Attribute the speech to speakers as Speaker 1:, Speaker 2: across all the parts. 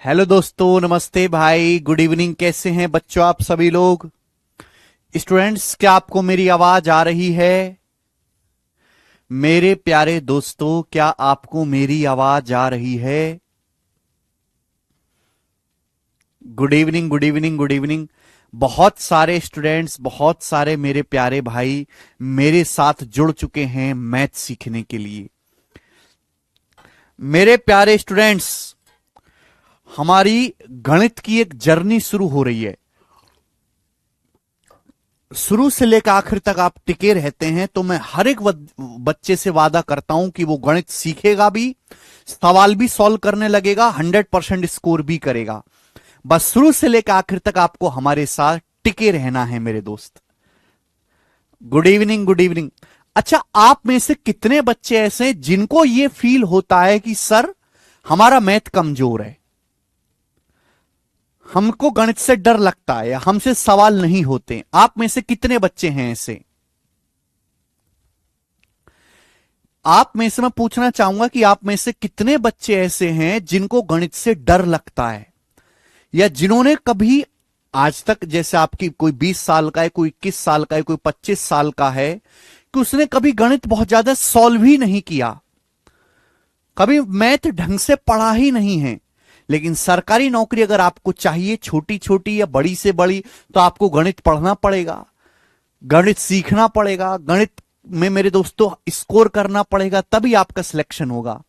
Speaker 1: Hello दोस्तों, नमस्ते भाई, गुड इवनिंग। कैसे हैं बच्चों आप सभी लोग? स्टूडेंट्स, क्या आपको मेरी आवाज आ रही है? मेरे प्यारे दोस्तों, क्या आपको मेरी आवाज आ रही है? Good evening, good evening, good evening. बहुत सारे स्टूडेंट्स, बहुत सारे मेरे प्यारे भाई मेरे साथ जुड़ चुके हैं मैथ सीखने के लिए। मेरे प्यारे स्टूडेंट्स, हमारी गणित की एक जर्नी शुरू हो रही है। शुरू से लेकर आखिर तक आप टिके रहते हैं तो मैं हर एक बच्चे से वादा करता हूं कि वो गणित सीखेगा भी, सवाल भी सॉल्व करने लगेगा, 100% स्कोर भी करेगा। बस शुरू से लेकर आखिर तक आपको हमारे साथ टिके रहना है मेरे दोस्त। Good evening, good evening. अच्छा, आप में से कितने बच्चे ऐसे हैं जिनको यह फील होता है कि सर हमारा मैथ कमजोर है, हमको गणित से डर लगता है या हमसे सवाल नहीं होते? आप में से कितने बच्चे हैं ऐसे? आप में से मैं पूछना चाहूंगा कि आप में से कितने बच्चे ऐसे हैं जिनको गणित से डर लगता है, या जिन्होंने कभी आज तक, जैसे आपकी कोई 20 साल का है, कोई 21 साल का है, कोई 25 साल का है, कि उसने कभी गणित बहुत ज्यादा सॉल्व ही नहीं किया, कभी मैथ ढंग से पढ़ा ही नहीं है, लेकिन सरकारी नौकरी अगर आपको चाहिए, छोटी छोटी या बड़ी से बड़ी, तो आपको गणित पढ़ना पड़ेगा, गणित सीखना पड़ेगा, गणित में मेरे दोस्तों स्कोर करना पड़ेगा, तभी आपका सिलेक्शन होगा।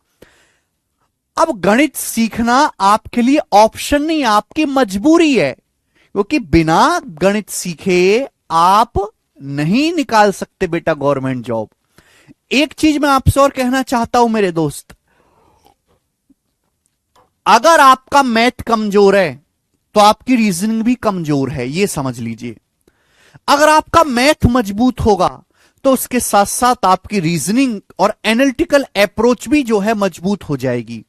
Speaker 1: अब गणित सीखना आपके लिए ऑप्शन नहीं, आपकी मजबूरी है, क्योंकि बिना गणित सीखे आप नहीं निकाल सकते बेटा गवर्नमेंट जॉब। एक चीज मैं आपसे और कहना चाहता हूं मेरे दोस्त, अगर आपका मैथ कमजोर है तो आपकी रीजनिंग भी कमजोर है, यह समझ लीजिए। अगर आपका मैथ मजबूत होगा तो उसके साथ साथ आपकी रीजनिंग और एनालिटिकल अप्रोच भी जो है मजबूत हो जाएगी।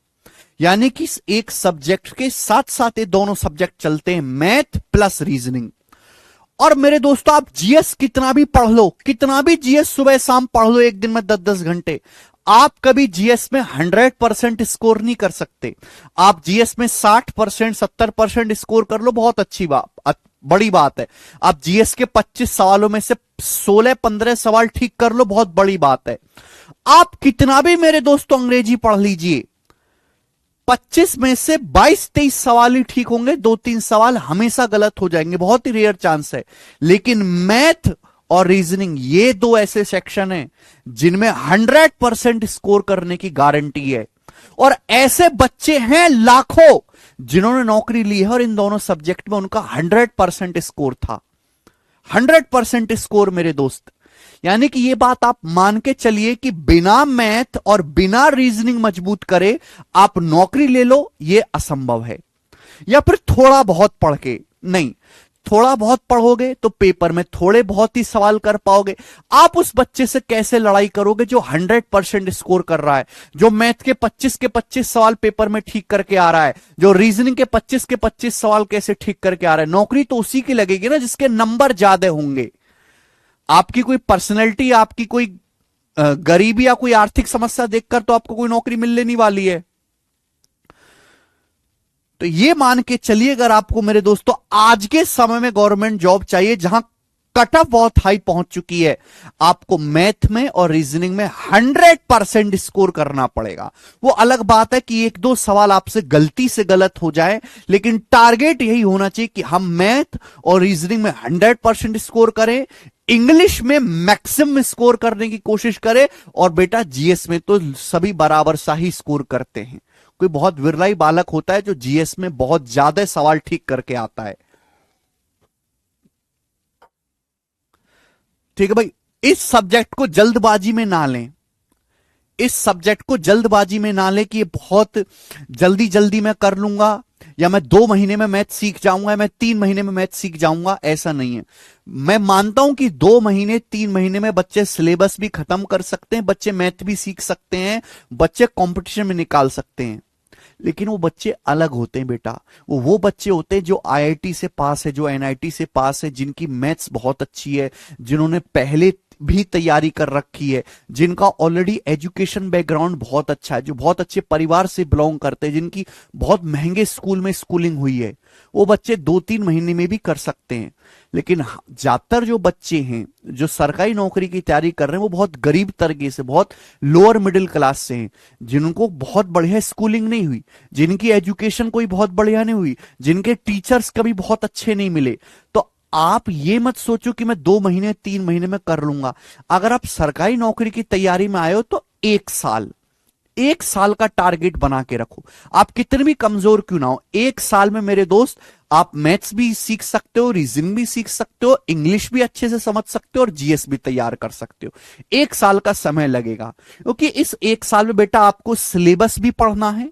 Speaker 1: यानी कि एक सब्जेक्ट के साथ साथ ये दोनों सब्जेक्ट चलते हैं, मैथ प्लस रीजनिंग। और मेरे दोस्तों, आप जीएस कितना भी पढ़ लो, कितना भी जीएस सुबह शाम पढ़ लो, एक दिन में 10-10 घंटे, आप कभी जीएस में 100% स्कोर नहीं कर सकते। आप जीएस में 60%, 70% स्कोर कर लो, बहुत अच्छी बात, बड़ी बात है। आप जीएस के 25 सवालों में से 16-15 सवाल ठीक कर लो, बहुत बड़ी बात है। आप कितना भी मेरे दोस्तों अंग्रेजी पढ़ लीजिए, 25 में से 22-23 सवाल ही ठीक होंगे, 2-3 सवाल हमेशा गलत हो जाएंगे, बहुत ही रेयर चांस है। लेकिन मैथ और रीजनिंग, ये दो ऐसे सेक्शन हैं जिनमें 100% स्कोर करने की गारंटी है। और ऐसे बच्चे हैं लाखों जिन्होंने नौकरी ली है और इन दोनों सब्जेक्ट में उनका 100% स्कोर था। 100% स्कोर मेरे दोस्त। यानी कि यह बात आप मान के चलिए कि बिना मैथ और बिना रीजनिंग मजबूत करे आप नौकरी ले लो, यह असंभव है। या फिर थोड़ा बहुत पढ़ के नहीं, थोड़ा बहुत पढ़ोगे तो पेपर में थोड़े बहुत ही सवाल कर पाओगे। आप उस बच्चे से कैसे लड़ाई करोगे जो 100% स्कोर कर रहा है, जो मैथ के 25 के 25 सवाल पेपर में ठीक करके आ रहा है, जो रीजनिंग के 25 के 25 सवाल कैसे ठीक करके आ रहा है? नौकरी तो उसी की लगेगी ना जिसके नंबर ज्यादा होंगे। आपकी कोई पर्सनैलिटी, आपकी कोई गरीबी या कोई आर्थिक समस्या देखकर तो आपको कोई नौकरी मिलने नहीं वाली है। तो ये मान के चलिए, अगर आपको मेरे दोस्तों आज के समय में गवर्नमेंट जॉब चाहिए जहां कट ऑफ बहुत हाई पहुंच चुकी है, आपको मैथ में और रीजनिंग में 100% स्कोर करना पड़ेगा। वो अलग बात है कि एक दो सवाल आपसे गलती से गलत हो जाए, लेकिन टारगेट यही होना चाहिए कि हम मैथ और रीजनिंग में 100% स्कोर करें, इंग्लिश में मैक्सिमम स्कोर करने की कोशिश करें, और बेटा जीएस में तो सभी बराबर सा ही स्कोर करते हैं। कोई बहुत विरला ही बालक होता है जो जीएस में बहुत ज्यादा सवाल ठीक करके आता है। ठीक है भाई, इस सब्जेक्ट को जल्दबाजी में ना लें, इस सब्जेक्ट को जल्दबाजी में ना लें कि ये बहुत जल्दी जल्दी मैं कर लूंगा, या मैं 2 महीने में मैथ सीख जाऊंगा, या मैं 3 महीने में मैथ सीख जाऊंगा। ऐसा नहीं है। मैं मानता हूं कि 2 महीने 3 महीने में बच्चे सिलेबस भी खत्म कर सकते हैं, बच्चे मैथ भी सीख सकते हैं, बच्चे कंपटीशन में निकाल सकते हैं। लेकिन वो बच्चे अलग होते हैं बेटा। वो बच्चे होते हैं जो आईआईटी से पास है, जो एनआईटी से पास है, जिनकी मैथ्स बहुत अच्छी है, जिन्होंने पहले भी तैयारी कर रखी है, जिनका ऑलरेडी एजुकेशन बैकग्राउंड बहुत अच्छा है, जो बहुत अच्छे परिवार से बिलोंग करते हैं, जिनकी बहुत महंगे स्कूल में स्कूलिंग हुई है, वो बच्चे 2-3 महीने में भी कर सकते हैं। लेकिन ज्यादातर जो बच्चे हैं जो सरकारी नौकरी की तैयारी कर रहे हैं, वो बहुत गरीब तरीके से, बहुत लोअर मिडिल क्लास से हैं, जिनको बहुत बढ़िया स्कूलिंग नहीं हुई, जिनकी एजुकेशन कोई बहुत बढ़िया नहीं हुई, जिनके टीचर्स कभी बहुत अच्छे नहीं मिले। तो आप ये मत सोचो कि मैं 2 महीने 3 महीने में कर लूंगा। अगर आप सरकारी नौकरी की तैयारी में आए हो तो 1 साल, 1 साल का टारगेट बना के रखो। आप कितने भी कमजोर क्यों ना हो, 1 साल में मेरे दोस्त आप मैथ्स भी सीख सकते हो, रीजनिंग भी सीख सकते हो, इंग्लिश भी अच्छे से समझ सकते हो और जीएस भी तैयार कर सकते हो। 1 साल का समय लगेगा, क्योंकि इस 1 साल में बेटा आपको सिलेबस भी पढ़ना है,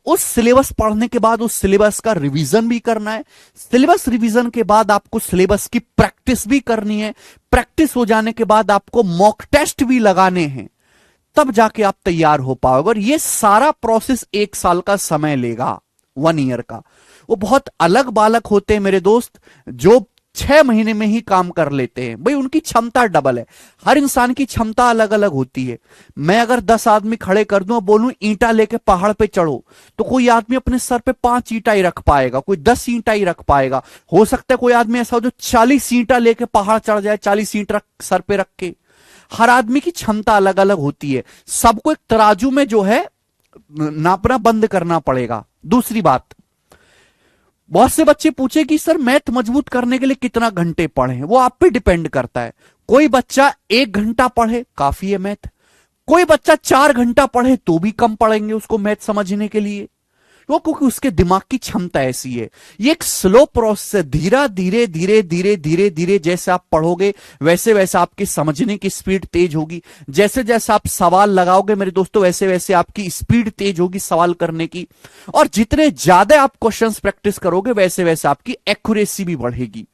Speaker 1: उस सिलेबस पढ़ने के बाद उस सिलेबस का रिवीजन भी करना है, सिलेबस रिवीजन के बाद आपको सिलेबस की प्रैक्टिस भी करनी है, प्रैक्टिस हो जाने के बाद आपको मॉक टेस्ट भी लगाने हैं, तब जाके आप तैयार हो पाओगे। और ये सारा प्रोसेस 1 साल का समय लेगा, 1 ईयर का। वो बहुत अलग बालक होते हैं मेरे दोस्त, जो 6 महीने में ही काम कर लेते हैं। भाई उनकी क्षमता डबल है, हर इंसान की क्षमता अलग अलग होती है। मैं अगर 10 आदमी खड़े कर दूं और बोलूं ईंटा लेके पहाड़ पे चढ़ो, तो कोई आदमी अपने सर पे 5 ईंटा ही रख पाएगा, कोई 10 ईंटा ही रख पाएगा। हो सकता है कोई आदमी ऐसा हो जो 40 ईंटा लेके पहाड़ चढ़ जाए, 40 ईंट सर पे रख के। हर आदमी की क्षमता अलग अलग होती है, सबको एक तराजू में जो है नापना बंद करना पड़ेगा। दूसरी बात, बहुत से बच्चे पूछे कि सर मैथ मजबूत करने के लिए कितना घंटे पढ़े, वो आप पे डिपेंड करता है। कोई बच्चा 1 घंटा पढ़े काफी है मैथ, कोई बच्चा 4 घंटा पढ़े तो भी कम पढ़ेंगे उसको मैथ समझने के लिए, वो क्योंकि उसके दिमाग की क्षमता ऐसी है। ये एक स्लो प्रोसेस है, धीरे धीरे धीरे धीरे धीरे धीरे जैसे आप पढ़ोगे वैसे वैसे आपकी समझने की स्पीड तेज होगी, जैसे जैसे आप सवाल लगाओगे मेरे दोस्तों वैसे वैसे आपकी स्पीड तेज होगी सवाल करने की, और जितने ज्यादा आप क्वेश्चंस प्रैक्टिस करोगे वैसे वैसे आपकी एक्यूरेसी भी बढ़ेगी।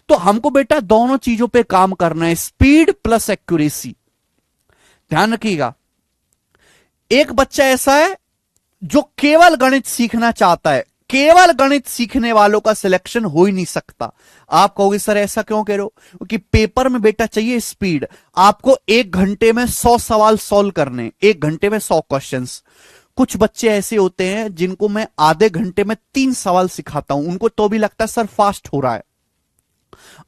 Speaker 1: तो हमको बेटा दोनों चीजों पे काम करना है, स्पीड प्लस एक्यूरेसी। ध्यान रखिएगा, एक बच्चा ऐसा है जो केवल गणित सीखना चाहता है, केवल गणित सीखने वालों का सिलेक्शन हो ही नहीं सकता। आप कहोगे सर ऐसा क्यों कह रहे हो, क्योंकि पेपर में बेटा चाहिए स्पीड। आपको 1 घंटे में 100 सवाल सॉल्व करने, 1 घंटे में 100 क्वेश्चंस। कुछ बच्चे ऐसे होते हैं जिनको मैं आधे घंटे में 3 सवाल सिखाता हूं, उनको तो भी लगता है सर फास्ट हो रहा है।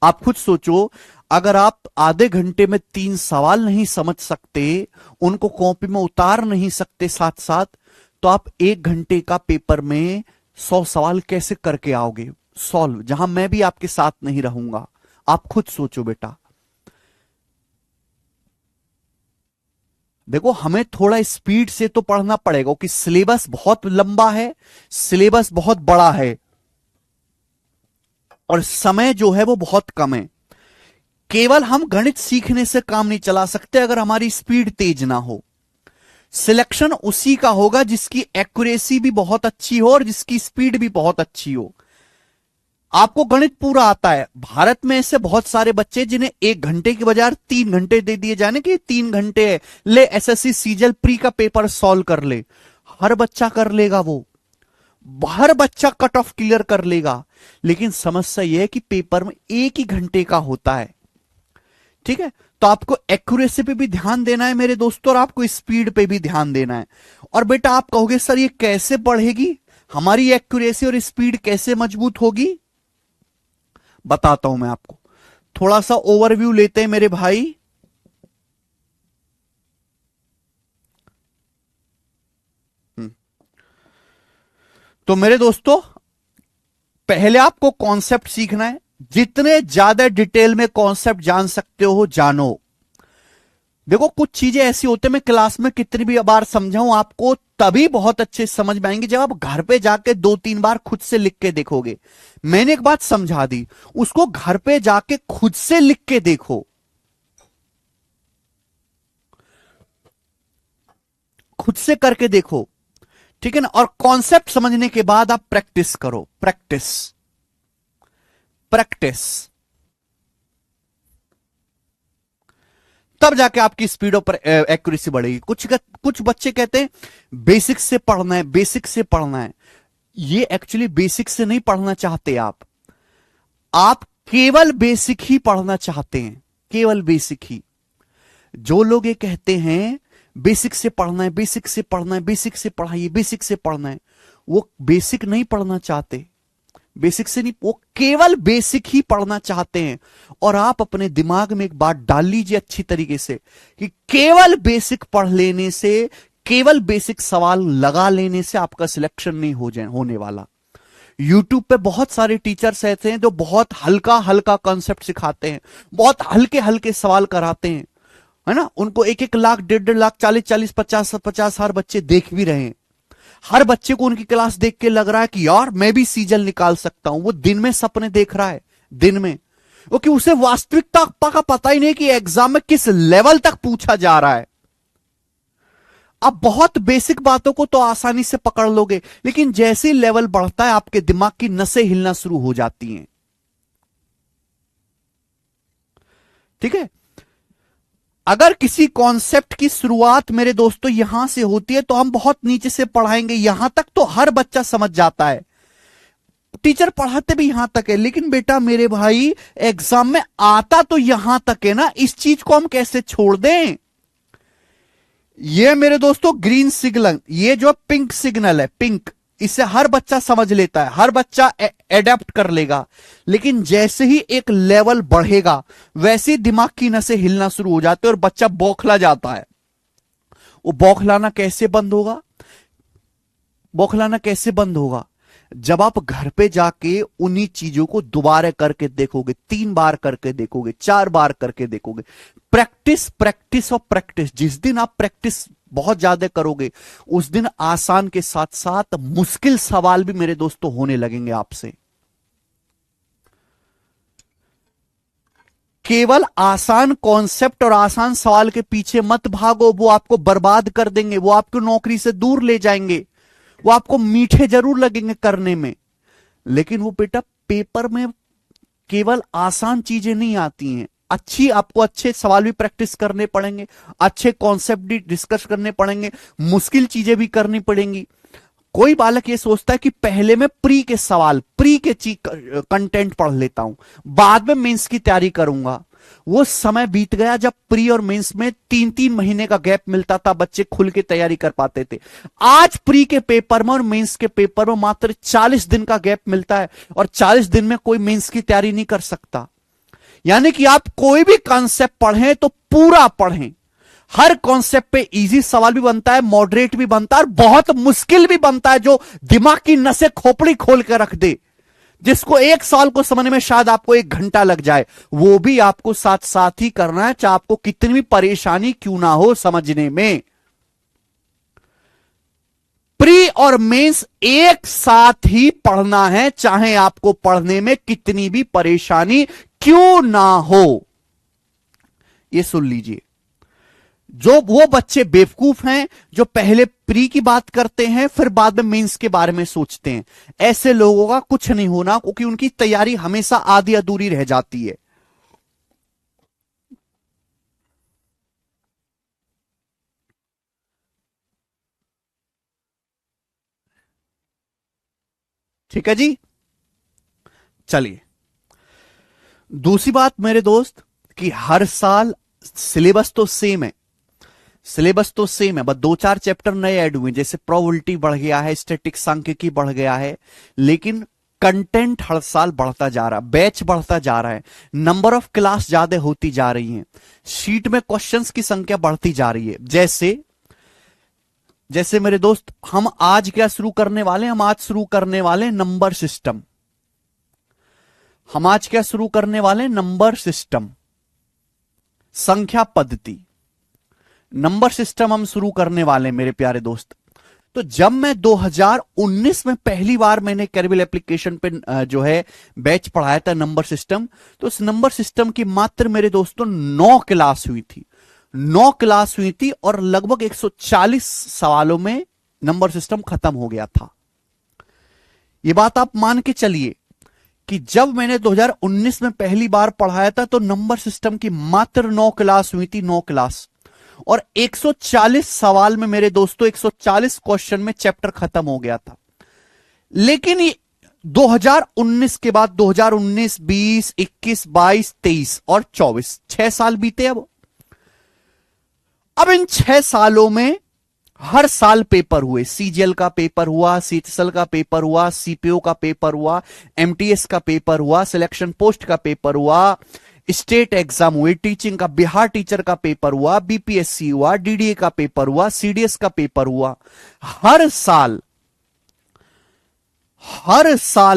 Speaker 1: आप खुद सोचो, अगर आप आधे घंटे में 3 सवाल नहीं समझ सकते, उनको कॉपी में उतार नहीं सकते साथ साथ, तो आप 1 घंटे का पेपर में 100 सवाल कैसे करके आओगे सॉल्व, जहां मैं भी आपके साथ नहीं रहूंगा। आप खुद सोचो बेटा। देखो हमें थोड़ा स्पीड से तो पढ़ना पड़ेगा, क्योंकि सिलेबस बहुत लंबा है, सिलेबस बहुत बड़ा है, और समय जो है वो बहुत कम है। केवल हम गणित सीखने से काम नहीं चला सकते अगर हमारी स्पीड तेज ना हो। सिलेक्शन उसी का होगा जिसकी एक्यूरेसी भी बहुत अच्छी हो और जिसकी स्पीड भी बहुत अच्छी हो। आपको गणित पूरा आता है, भारत में ऐसे बहुत सारे बच्चे जिन्हें 1 घंटे की बजाय 3 घंटे दे दिए जाने कि 3 घंटे है, ले एसएससी सीजीएल प्री का पेपर सॉल्व कर ले। हर बच्चा कर लेगा, वो हर बच्चा कट ऑफ क्लियर कर लेगा, लेकिन समस्या यह है कि पेपर में 1 ही घंटे का होता है। ठीक है, तो आपको एक्यूरेसी पे भी ध्यान देना है मेरे दोस्तों, और आपको स्पीड पे भी ध्यान देना है। और बेटा आप कहोगे सर ये कैसे बढ़ेगी, हमारी एक्यूरेसी और स्पीड कैसे मजबूत होगी, बताता हूं मैं आपको। थोड़ा सा ओवरव्यू लेते हैं मेरे भाई। तो मेरे दोस्तों पहले आपको कॉन्सेप्ट सीखना है, जितने ज्यादा डिटेल में कॉन्सेप्ट जान सकते हो जानो। देखो कुछ चीजें ऐसी होती है, मैं क्लास में कितनी भी बार समझाऊं आपको तभी बहुत अच्छे समझ में आएंगे जब आप घर पे जाके 2-3 बार खुद से लिख के देखोगे। मैंने एक बात समझा दी, उसको घर पे जाके खुद से लिख के देखो, खुद से करके देखो, ठीक है ना। और कॉन्सेप्ट समझने के बाद आप प्रैक्टिस करो, प्रैक्टिस प्रैक्टिस, तब जाके आपकी स्पीड और एक्यूरेसी बढ़ेगी। कुछ बच्चे कहते हैं बेसिक से पढ़ना है, बेसिक से पढ़ना है। ये एक्चुअली बेसिक से नहीं पढ़ना चाहते आप केवल बेसिक ही पढ़ना चाहते हैं, केवल बेसिक ही। जो लोग ये कहते हैं बेसिक से पढ़ना है, बेसिक से पढ़ना है, बेसिक से पढ़ाइए, बेसिक से पढ़ना है, वो बेसिक नहीं पढ़ना चाहते। बेसिक से नहीं, वो केवल बेसिक ही पढ़ना चाहते हैं। और आप अपने दिमाग में एक बात डाल लीजिए अच्छी तरीके से कि केवल बेसिक पढ़ लेने से, केवल बेसिक सवाल लगा लेने से आपका सिलेक्शन नहीं होने वाला। यूट्यूब पे बहुत सारे टीचर्स ऐसे हैं जो बहुत हल्का हल्का कॉन्सेप्ट सिखाते हैं, बहुत हल्के हल्के सवाल कराते हैं, है ना। उनको 1-1 लाख, 1.5 लाख, 40-40, 50-50 हजार बच्चे देख भी रहे हैं। हर बच्चे को उनकी क्लास देख के लग रहा है कि यार मैं भी सीजन निकाल सकता हूं। वो दिन में सपने देख रहा है, दिन में, क्योंकि उसे वास्तविकता का पता ही नहीं कि एग्जाम में किस लेवल तक पूछा जा रहा है। आप बहुत बेसिक बातों को तो आसानी से पकड़ लोगे, लेकिन जैसे लेवल बढ़ता है आपके दिमाग की नसें हिलना शुरू हो जाती हैं। ठीक है। अगर किसी कॉन्सेप्ट की शुरुआत मेरे दोस्तों यहां से होती है तो हम बहुत नीचे से पढ़ाएंगे, यहां तक तो हर बच्चा समझ जाता है, टीचर पढ़ाते भी यहां तक है। लेकिन बेटा मेरे भाई, एग्जाम में आता तो यहां तक है ना, इस चीज को हम कैसे छोड़ दें। ये मेरे दोस्तों ग्रीन सिग्नल, ये जो पिंक सिग्नल है, पिंक, इसे हर बच्चा समझ लेता है, हर बच्चा एडेप्ट कर लेगा। लेकिन जैसे ही एक लेवल बढ़ेगा वैसे दिमाग की नसें हिलना शुरू हो जाती है और बच्चा बौखला जाता है। वो बौखलाना कैसे बंद होगा? बौखलाना कैसे बंद होगा? जब आप घर पे जाके उन्हीं चीजों को दोबारा करके देखोगे, 3 बार करके देखोगे, 4 बार करके देखोगे। प्रैक्टिस, प्रैक्टिस और प्रैक्टिस। जिस दिन आप प्रैक्टिस बहुत ज्यादा करोगे उस दिन आसान के साथ साथ मुश्किल सवाल भी मेरे दोस्तों होने लगेंगे आपसे। केवल आसान कॉन्सेप्ट और आसान सवाल के पीछे मत भागो, वो आपको बर्बाद कर देंगे, वो आपको नौकरी से दूर ले जाएंगे। वो आपको मीठे जरूर लगेंगे करने में, लेकिन वो बेटा पेपर में केवल आसान चीजें नहीं आती हैं। आपको अच्छे सवाल भी प्रैक्टिस करने पड़ेंगे, अच्छे कॉन्सेप्ट भी डिस्कस करने पड़ेंगे, मुश्किल चीजें भी करनी पड़ेंगी। कोई बालक ये सोचता है कि पहले मैं प्री के सवाल, प्री के कंटेंट पढ़ लेता हूं, बाद में मेंस की तैयारी करूंगा। वो समय बीत गया जब प्री और मेंस में 3-3 महीने का गैप मिलता था, बच्चे खुल के तैयारी कर पाते थे। आज प्री के पेपर में और मेंस के पेपर में मात्र 40 दिन का गैप मिलता है, और 40 दिन में कोई मेंस की तैयारी नहीं कर सकता। यानी कि आप कोई भी कॉन्सेप्ट पढ़ें तो पूरा पढ़ें। हर कॉन्सेप्ट पे इजी सवाल भी बनता है, मॉडरेट भी बनता है, और बहुत मुश्किल भी बनता है जो दिमाग की नसें खोपड़ी खोल कर रख दे, जिसको 1 साल को समझने में शायद आपको 1 घंटा लग जाए। वो भी आपको साथ साथ ही करना है, चाहे आपको कितनी भी परेशानी क्यों ना हो समझने में। प्री और मेंस एक साथ ही पढ़ना है, चाहे आपको पढ़ने में कितनी भी परेशानी क्यों ना हो। यह सुन लीजिए, जो वो बच्चे बेवकूफ हैं जो पहले प्री की बात करते हैं फिर बाद में मेंस के बारे में सोचते हैं, ऐसे लोगों का कुछ नहीं होना, क्योंकि उनकी तैयारी हमेशा आधी अधूरी रह जाती है। ठीक है जी। चलिए, दूसरी बात मेरे दोस्त कि हर साल सिलेबस तो सेम है, सिलेबस तो सेम है, बस 2-4 चैप्टर नए ऐड हुए, जैसे प्रोबेबिलिटी बढ़ गया है, स्टैटिक्स सांख्यिकी बढ़ गया है, लेकिन कंटेंट हर साल बढ़ता जा रहा है, बैच बढ़ता जा रहा है, नंबर ऑफ क्लास ज्यादा होती जा रही है, शीट में क्वेश्चंस की संख्या बढ़ती जा रही है। जैसे जैसे मेरे दोस्त, हम आज क्या शुरू करने वाले हैं? हम आज शुरू करने वाले हैं नंबर सिस्टम। हम आज क्या शुरू करने वाले हैं? नंबर सिस्टम, संख्या पद्धति, नंबर सिस्टम हम शुरू करने वाले हैं मेरे प्यारे दोस्त। तो जब मैं 2019 में पहली बार मैंने कैरिबल एप्लीकेशन पे जो है बैच पढ़ाया था नंबर सिस्टम, तो उस नंबर सिस्टम की मात्र मेरे दोस्तों 9 क्लास हुई थी, 9 क्लास हुई थी, और लगभग 140 सवालों में नंबर सिस्टम खत्म हो गया था। यह बात आप मान के चलिए कि जब मैंने 2019 में पहली बार पढ़ाया था तो नंबर सिस्टम की मात्र 9 क्लास हुई थी, 9 क्लास, और 140 सवाल में मेरे दोस्तों 140 क्वेश्चन में चैप्टर खत्म हो गया था। लेकिन 2019 के बाद 2019, 20, 21, 22, 23 और 24, 6 साल बीते। अब अब इन 6 सालों में हर साल पेपर हुए, सीजीएल का पेपर हुआ, सीटीएसएल का पेपर हुआ, सीपीओ का पेपर हुआ, एमटीएस का पेपर हुआ, सिलेक्शन पोस्ट का पेपर हुआ, स्टेट एग्जाम हुए, टीचिंग का, बिहार टीचर का पेपर हुआ, बीपीएससी हुआ, डीडीए का पेपर हुआ, सीडीएस का पेपर हुआ। हर साल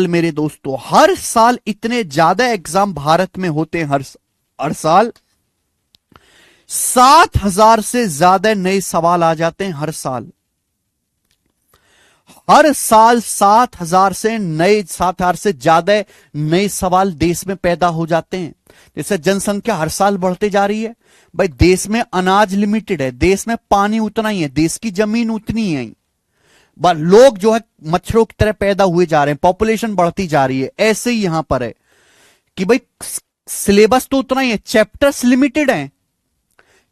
Speaker 1: मेरे दोस्तों, हर साल इतने ज्यादा एग्जाम भारत में होते हैं। हर साल 7,000 से ज्यादा नए सवाल आ जाते हैं। हर साल 7,000 से ज्यादा नए सवाल देश में पैदा हो जाते हैं। जैसे जनसंख्या हर साल बढ़ते जा रही है, भाई देश में अनाज लिमिटेड है, देश में पानी उतना ही है, देश की जमीन उतनी ही है, लोग जो है मच्छरों की तरह पैदा हुए जा रहे हैं, पॉपुलेशन बढ़ती जा रही है। ऐसे ही यहां पर है कि भाई सिलेबस तो उतना ही है, चैप्टर्स लिमिटेड हैं,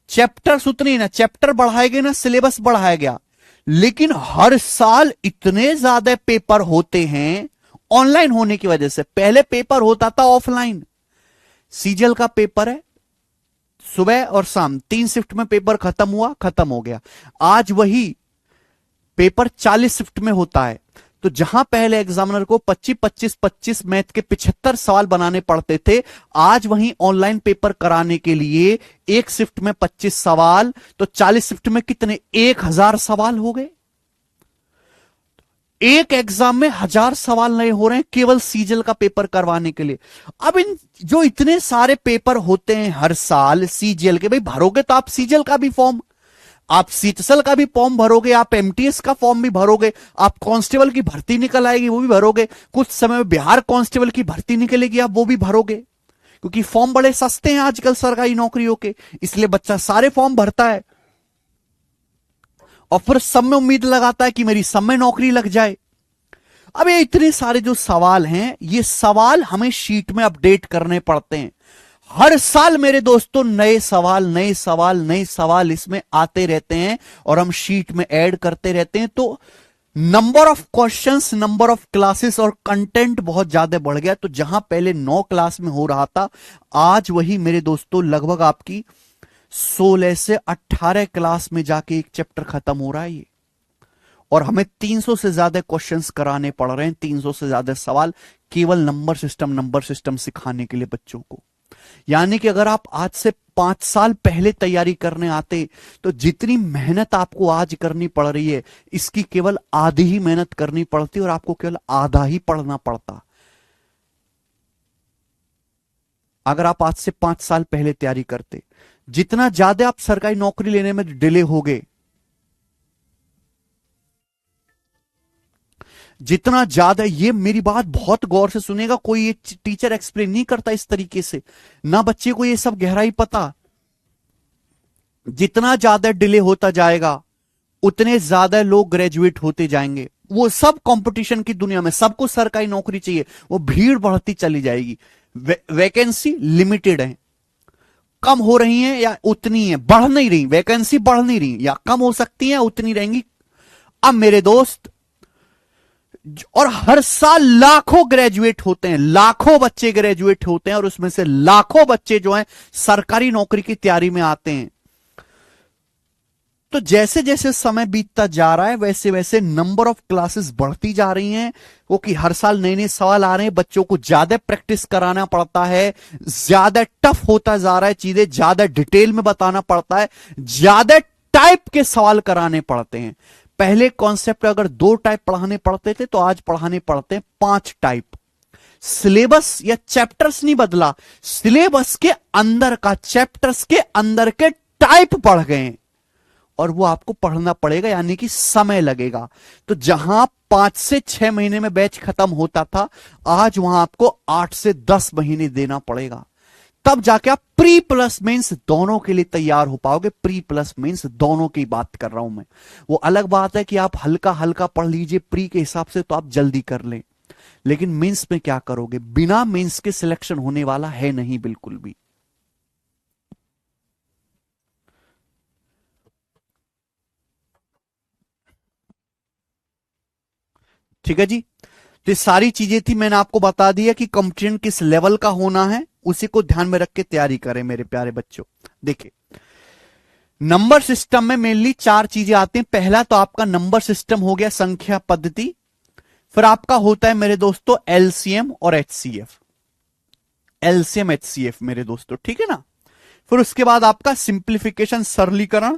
Speaker 1: चैप्टर्स उतनी ना, चैप्टर बढ़ाए गए ना सिलेबस बढ़ाया गया, लेकिन हर साल इतने ज्यादा पेपर होते हैं ऑनलाइन होने की वजह से। पहले पेपर होता था ऑफलाइन। सीजीएल का पेपर है सुबह और शाम 3 शिफ्ट में, पेपर खत्म हुआ, खत्म हो गया। आज वही पेपर 40 शिफ्ट में होता है। तो जहां पहले एग्जामिनर को 25 मैथ के 75 सवाल बनाने पड़ते थे, आज वहीं ऑनलाइन पेपर कराने के लिए एक शिफ्ट में 25 सवाल, तो 40 शिफ्ट में कितने, 1000 सवाल हो गए। एक एग्जाम में 1000 सवाल नए हो रहे हैं केवल सीजीएल का पेपर करवाने के लिए। अब इन जो इतने सारे पेपर होते हैं हर साल सीजीएल के, भाई भरोगे तो आप सीजीएल का भी फॉर्म, आप सीटीएसएल का भी फॉर्म भरोगे, आप एमटीएस का फॉर्म भी भरोगे, आप कांस्टेबल की भर्ती निकल आएगी वो भी भरोगे, कुछ समय में बिहार कांस्टेबल की भर्ती निकलेगी आप वो भी भरोगे, क्योंकि फॉर्म बड़े सस्ते हैं आजकल सरकारी नौकरियों के, इसलिए बच्चा सारे फॉर्म भरता है और फिर सब में उम्मीद लगाता है कि मेरी सब में नौकरी लग जाए। अब ये इतने सारे जो सवाल हैं, ये सवाल हमें शीट में अपडेट करने पड़ते हैं। हर साल मेरे दोस्तों नए सवाल इसमें आते रहते हैं और हम शीट में ऐड करते रहते हैं। तो number of questions, number of classes और कंटेंट बहुत ज्यादा बढ़ गया। तो जहां पहले 9 क्लास में हो रहा था, आज वही मेरे दोस्तों लगभग आपकी 16 से 18 क्लास में जाके एक चैप्टर खत्म हो रहा है ये। और हमें 300 से ज्यादा क्वेश्चंस कराने पड़ रहे हैं, 300 से ज्यादा सवाल, केवल नंबर सिस्टम सिखाने के लिए बच्चों को। यानी कि अगर आप आज से 5 साल पहले तैयारी करने आते तो जितनी मेहनत आपको आज करनी पड़ रही है, इसकी केवल आधी ही मेहनत करनी पड़ती और आपको केवल आधा ही पढ़ना पड़ता। अगर आप आज से 5 साल पहले तैयारी करते, जितना ज्यादा आप सरकारी नौकरी लेने में डिले हो गए, जितना ज्यादा, ये मेरी बात बहुत गौर से सुनेगा, कोई ये टीचर एक्सप्लेन नहीं करता इस तरीके से, ना बच्चे को ये सब गहराई पता। जितना ज्यादा डिले होता जाएगा उतने ज्यादा लोग ग्रेजुएट होते जाएंगे। वो सब कंपटीशन की दुनिया में सबको सरकारी नौकरी चाहिए, वो भीड़ बढ़ती चली जाएगी। वैकेंसी लिमिटेड है, कम हो रही है या उतनी है, बढ़ नहीं रही, वैकेंसी बढ़ नहीं रही, या कम हो सकती है उतनी रहेंगी। अब मेरे दोस्त, और हर साल लाखों ग्रेजुएट होते हैं, लाखों बच्चे ग्रेजुएट होते हैं, और उसमें से लाखों बच्चे जो हैं सरकारी नौकरी की तैयारी में आते हैं। तो जैसे जैसे समय बीतता जा रहा है वैसे वैसे नंबर ऑफ क्लासेस बढ़ती जा रही हैं, वो कि हर साल नए नए सवाल आ रहे हैं, बच्चों को ज्यादा प्रैक्टिस कराना पड़ता है, ज्यादा टफ होता जा रहा है, चीजें ज्यादा डिटेल में बताना पड़ता है, ज्यादा टाइप के सवाल कराने पड़ते हैं। पहले कॉन्सेप्ट अगर 2 टाइप पढ़ाने पड़ते थे, तो आज पढ़ाने पड़ते हैं 5 टाइप। सिलेबस या चैप्टर्स नहीं बदला, सिलेबस के अंदर का, चैप्टर्स के अंदर के टाइप बढ़ गए और वो आपको पढ़ना पड़ेगा, यानी कि समय लगेगा। तो जहां 5 से 6 महीने में बैच खत्म होता था, आज वहां आपको 8 से 10 महीने देना पड़ेगा, तब जाके आप प्री प्लस मेंस दोनों के लिए तैयार हो पाओगे। प्री प्लस मेंस दोनों की बात कर रहा हूं मैं। वो अलग बात है कि आप हल्का हल्का पढ़ लीजिए प्री के हिसाब से, तो आप जल्दी कर लें, लेकिन मेंस में क्या करोगे? बिना मेंस के सिलेक्शन होने वाला है नहीं बिल्कुल भी। ठीक है जी, तो ये सारी चीजें थी, मैंने आपको बता दिया कि कंपटीशन किस लेवल का होना है, उसी को ध्यान में रख के तैयारी करें मेरे प्यारे बच्चों। देखिए, नंबर सिस्टम में मेनली चार चीजें आती हैं। पहला तो आपका नंबर सिस्टम हो गया, संख्या पद्धति। फिर आपका होता है मेरे दोस्तों एलसीएम और एचसीएफ, एलसीएम एचसीएफ मेरे दोस्तों, ठीक है ना। फिर उसके बाद आपका सिंप्लीफिकेशन, सरलीकरण,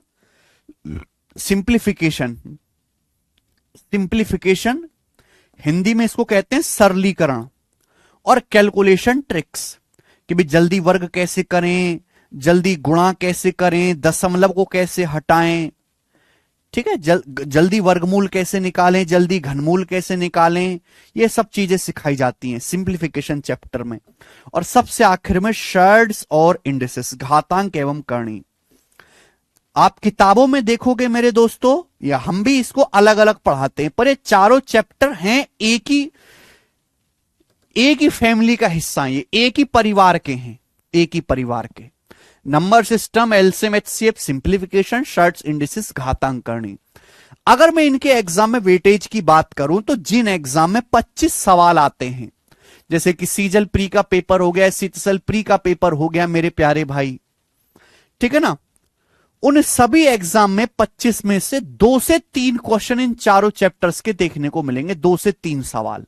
Speaker 1: सिंप्लीफिकेशन, सिंप्लीफिकेशन हिंदी में इसको कहते हैं सरलीकरण, और कैलकुलेशन ट्रिक्स कि भी जल्दी वर्ग कैसे करें, जल्दी गुणा कैसे करें, दशमलव को कैसे हटाएं, ठीक है, जल्दी वर्गमूल कैसे निकालें, जल्दी घनमूल कैसे निकालें, ये सब चीजें सिखाई जाती हैं सिंप्लीफिकेशन चैप्टर में। और सबसे आखिर में शर्ट्स और इंडिसेस, घातांक एवं करणी। आप किताबों में देखोगे मेरे दोस्तों, या हम भी इसको अलग अलग पढ़ाते हैं, पर ये चारों चैप्टर हैं एक ही फैमिली का हिस्सा, ये एक ही परिवार के हैं, एक ही परिवार के। Number system, LCM HCF, simplification, shirts indices, घातांक करणी। अगर मैं इनके एग्जाम में वेटेज की बात करूं तो जिन एग्जाम में 25 सवाल आते हैं, जैसे कि सीजल प्री का पेपर हो गया, सीतसल प्री का पेपर हो गया मेरे प्यारे भाई, ठीक है ना, उन सभी एग्जाम में 25 में से 2 से 3 क्वेश्चन इन चारों चैप्टर्स के देखने को मिलेंगे, 2 से 3 सवाल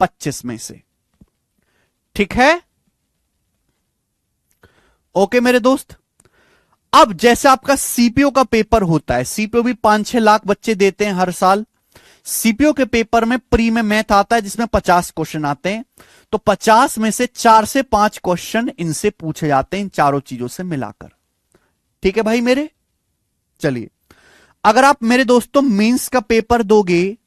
Speaker 1: 25 में से, ठीक है। ओके मेरे दोस्त। अब जैसे आपका सीपीओ का पेपर होता है, सीपीओ भी 5-6 लाख बच्चे देते हैं हर साल। सीपीओ के पेपर में प्री में मैथ आता है जिसमें 50 क्वेश्चन आते हैं, तो 50 में से 4 से 5 क्वेश्चन इनसे पूछे जाते हैं, इन चारों चीजों से मिलाकर, ठीक है भाई मेरे। चलिए, अगर आप मेरे दोस्तों मेंस का पेपर दोगे,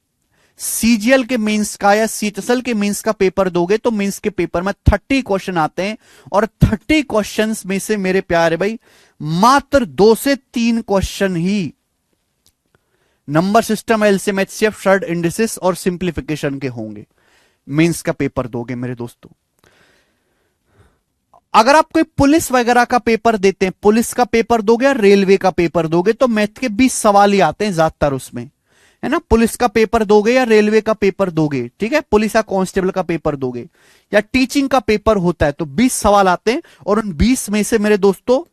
Speaker 1: सीजीएल के मेंस का या सीएचएसएल के मेंस का पेपर दोगे, तो मेंस के पेपर में 30 क्वेश्चन आते हैं, और 30 क्वेश्चंस में से मेरे प्यारे भाई मात्र 2 से 3 क्वेश्चन ही number system, LCM HCF, surds indices और सिंप्लीफिकेशन के होंगे। मेंस का पेपर दोगे मेरे दोस्तों। अगर आप कोई पुलिस वगैरह का पेपर देते हैं, पुलिस का पेपर दोगे या रेलवे का पेपर दोगे, तो मैथ के 20 सवाल ही आते हैं ज्यादातर उसमें, है ना। पुलिस का पेपर दोगे या रेलवे का पेपर दोगे, ठीक है, पुलिस या कांस्टेबल का पेपर दोगे या टीचिंग का पेपर होता है, तो 20 सवाल आते हैं, और उन 20 में से मेरे दोस्तों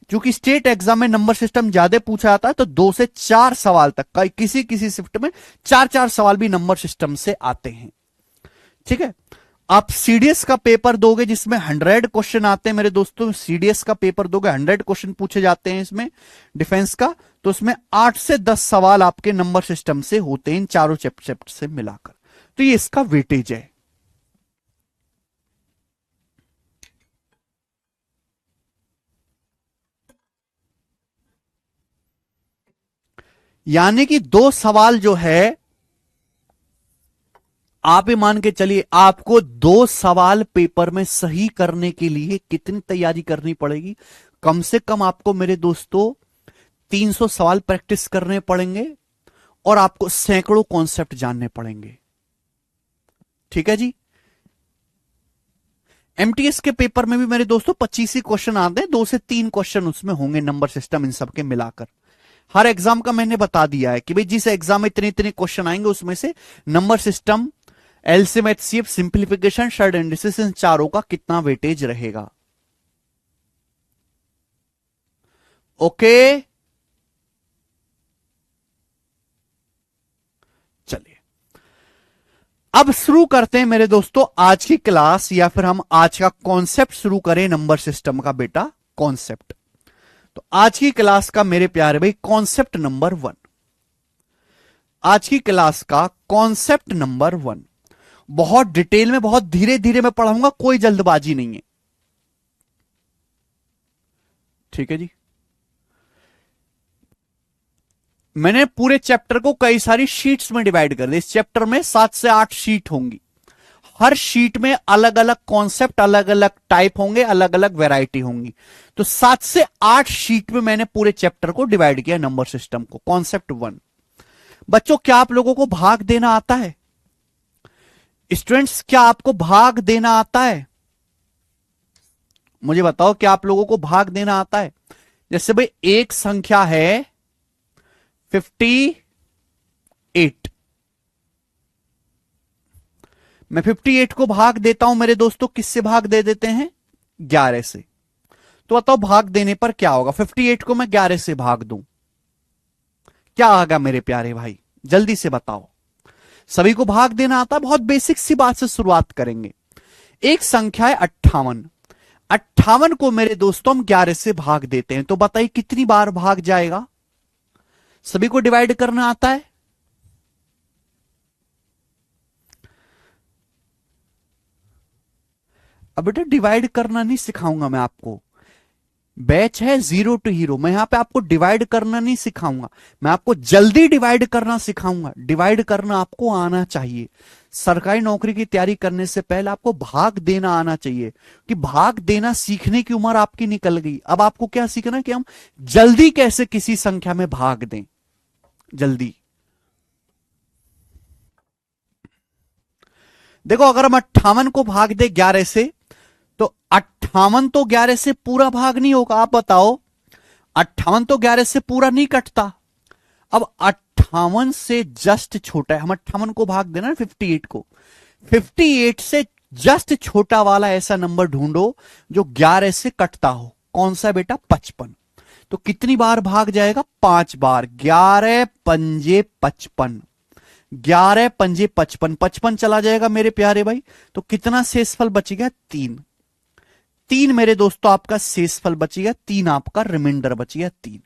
Speaker 1: क्योंकि स्टेट एग्जाम में नंबर सिस्टम ज्यादा पूछा जाता है, तो 2 से 4 सवाल तक का, किसी किसी शिफ्ट में 4-4 सवाल भी नंबर सिस्टम से आते हैं, ठीक है। आप सीडीएस का पेपर दोगे जिसमें 100 क्वेश्चन आते हैं मेरे दोस्तों, सीडीएस का पेपर दोगे 100 क्वेश्चन पूछे जाते हैं इसमें डिफेंस का, तो उसमें 8 से 10 सवाल आपके नंबर सिस्टम से होते हैं इन चारों चैप्टर से मिलाकर, तो ये इसका वेटेज है। यानी कि 2 सवाल जो है, आप ही मान के चलिए आपको 2 सवाल पेपर में सही करने के लिए कितनी तैयारी करनी पड़ेगी, कम से कम आपको मेरे दोस्तों 300 सवाल प्रैक्टिस करने पड़ेंगे, और आपको सैकड़ों कॉन्सेप्ट जानने पड़ेंगे, ठीक है जी। एमटीएस के पेपर में भी मेरे दोस्तों 25 ही क्वेश्चन आते हैं, 2 से 3 क्वेश्चन उसमें होंगे नंबर सिस्टम इन सबके मिलाकर। हर एग्जाम का मैंने बता दिया है कि भाई जिस एग्जाम में इतने इतने क्वेश्चन आएंगे उसमें से number system, LCM HCF, simplification, surds indices, इन चारों का कितना वेटेज रहेगा। ओके, चलिए अब शुरू करते हैं मेरे दोस्तों आज की क्लास, या फिर हम आज का कॉन्सेप्ट शुरू करें नंबर सिस्टम का बेटा कॉन्सेप्ट। तो आज की क्लास का मेरे प्यारे भाई कॉन्सेप्ट नंबर 1, आज की क्लास का कॉन्सेप्ट नंबर 1 बहुत डिटेल में, बहुत धीरे धीरे मैं पढ़ाऊंगा, कोई जल्दबाजी नहीं है, ठीक है जी। मैंने पूरे चैप्टर को कई सारी शीट्स में डिवाइड कर दिया। इस चैप्टर में 7 से 8 शीट होंगी, हर शीट में अलग अलग कॉन्सेप्ट, अलग अलग टाइप होंगे, अलग अलग वैरायटी होंगी, तो 7 से 8 शीट में मैंने पूरे चैप्टर को डिवाइड किया नंबर सिस्टम को, कॉन्सेप्ट 1। बच्चों क्या आप लोगों को भाग देना आता है? स्टूडेंट्स क्या आपको भाग देना आता है? मुझे बताओ क्या आप लोगों को भाग देना आता है? जैसे भाई एक संख्या है 58, मैं 58 को भाग देता हूं मेरे दोस्तों, किससे भाग दे देते हैं? 11 से। तो बताओ भाग देने पर क्या होगा? 58 को मैं 11 से भाग दूं, क्या आएगा मेरे प्यारे भाई? जल्दी से बताओ। सभी को भाग देना आता है? बहुत बेसिक सी बात से शुरुआत करेंगे। एक संख्या है 58। 58 को मेरे दोस्तों हम 11 से भाग देते हैं, तो बताइए कितनी बार भाग जाएगा? सभी को डिवाइड करना आता है? अब बेटा डिवाइड करना नहीं सिखाऊंगा मैं आपको, बैच है जीरो टू हीरो, मैं यहां पे आपको डिवाइड करना नहीं सिखाऊंगा, मैं आपको जल्दी डिवाइड करना सिखाऊंगा। डिवाइड करना आपको आना चाहिए। सरकारी नौकरी की तैयारी करने से पहले आपको भाग देना आना चाहिए, कि भाग देना सीखने की उम्र आपकी निकल गई। अब आपको क्या सीखना है कि हम जल्दी कैसे किसी संख्या में भाग दें, जल्दी। देखो अगर हम 58 को भाग दे 11 से, तो 58 तो 11 से पूरा भाग नहीं होगा। आप बताओ, 58 तो 11 से पूरा नहीं कटता। अब 58 से जस्ट छोटा है, हम 58 को भाग देना 58 को, 58 से जस्ट छोटा वाला ऐसा नंबर ढूंढो जो 11 से कटता हो। कौन सा बेटा? 55। तो कितनी बार भाग जाएगा? 5 बार। 11 पंजे 55, 11 पंजे 55, 55 चला जाएगा मेरे प्यारे भाई। तो कितना शेषफल बच गया? 3। 3 मेरे दोस्तों आपका शेषफल बच गया, 3 आपका रिमाइंडर बच गया, 3।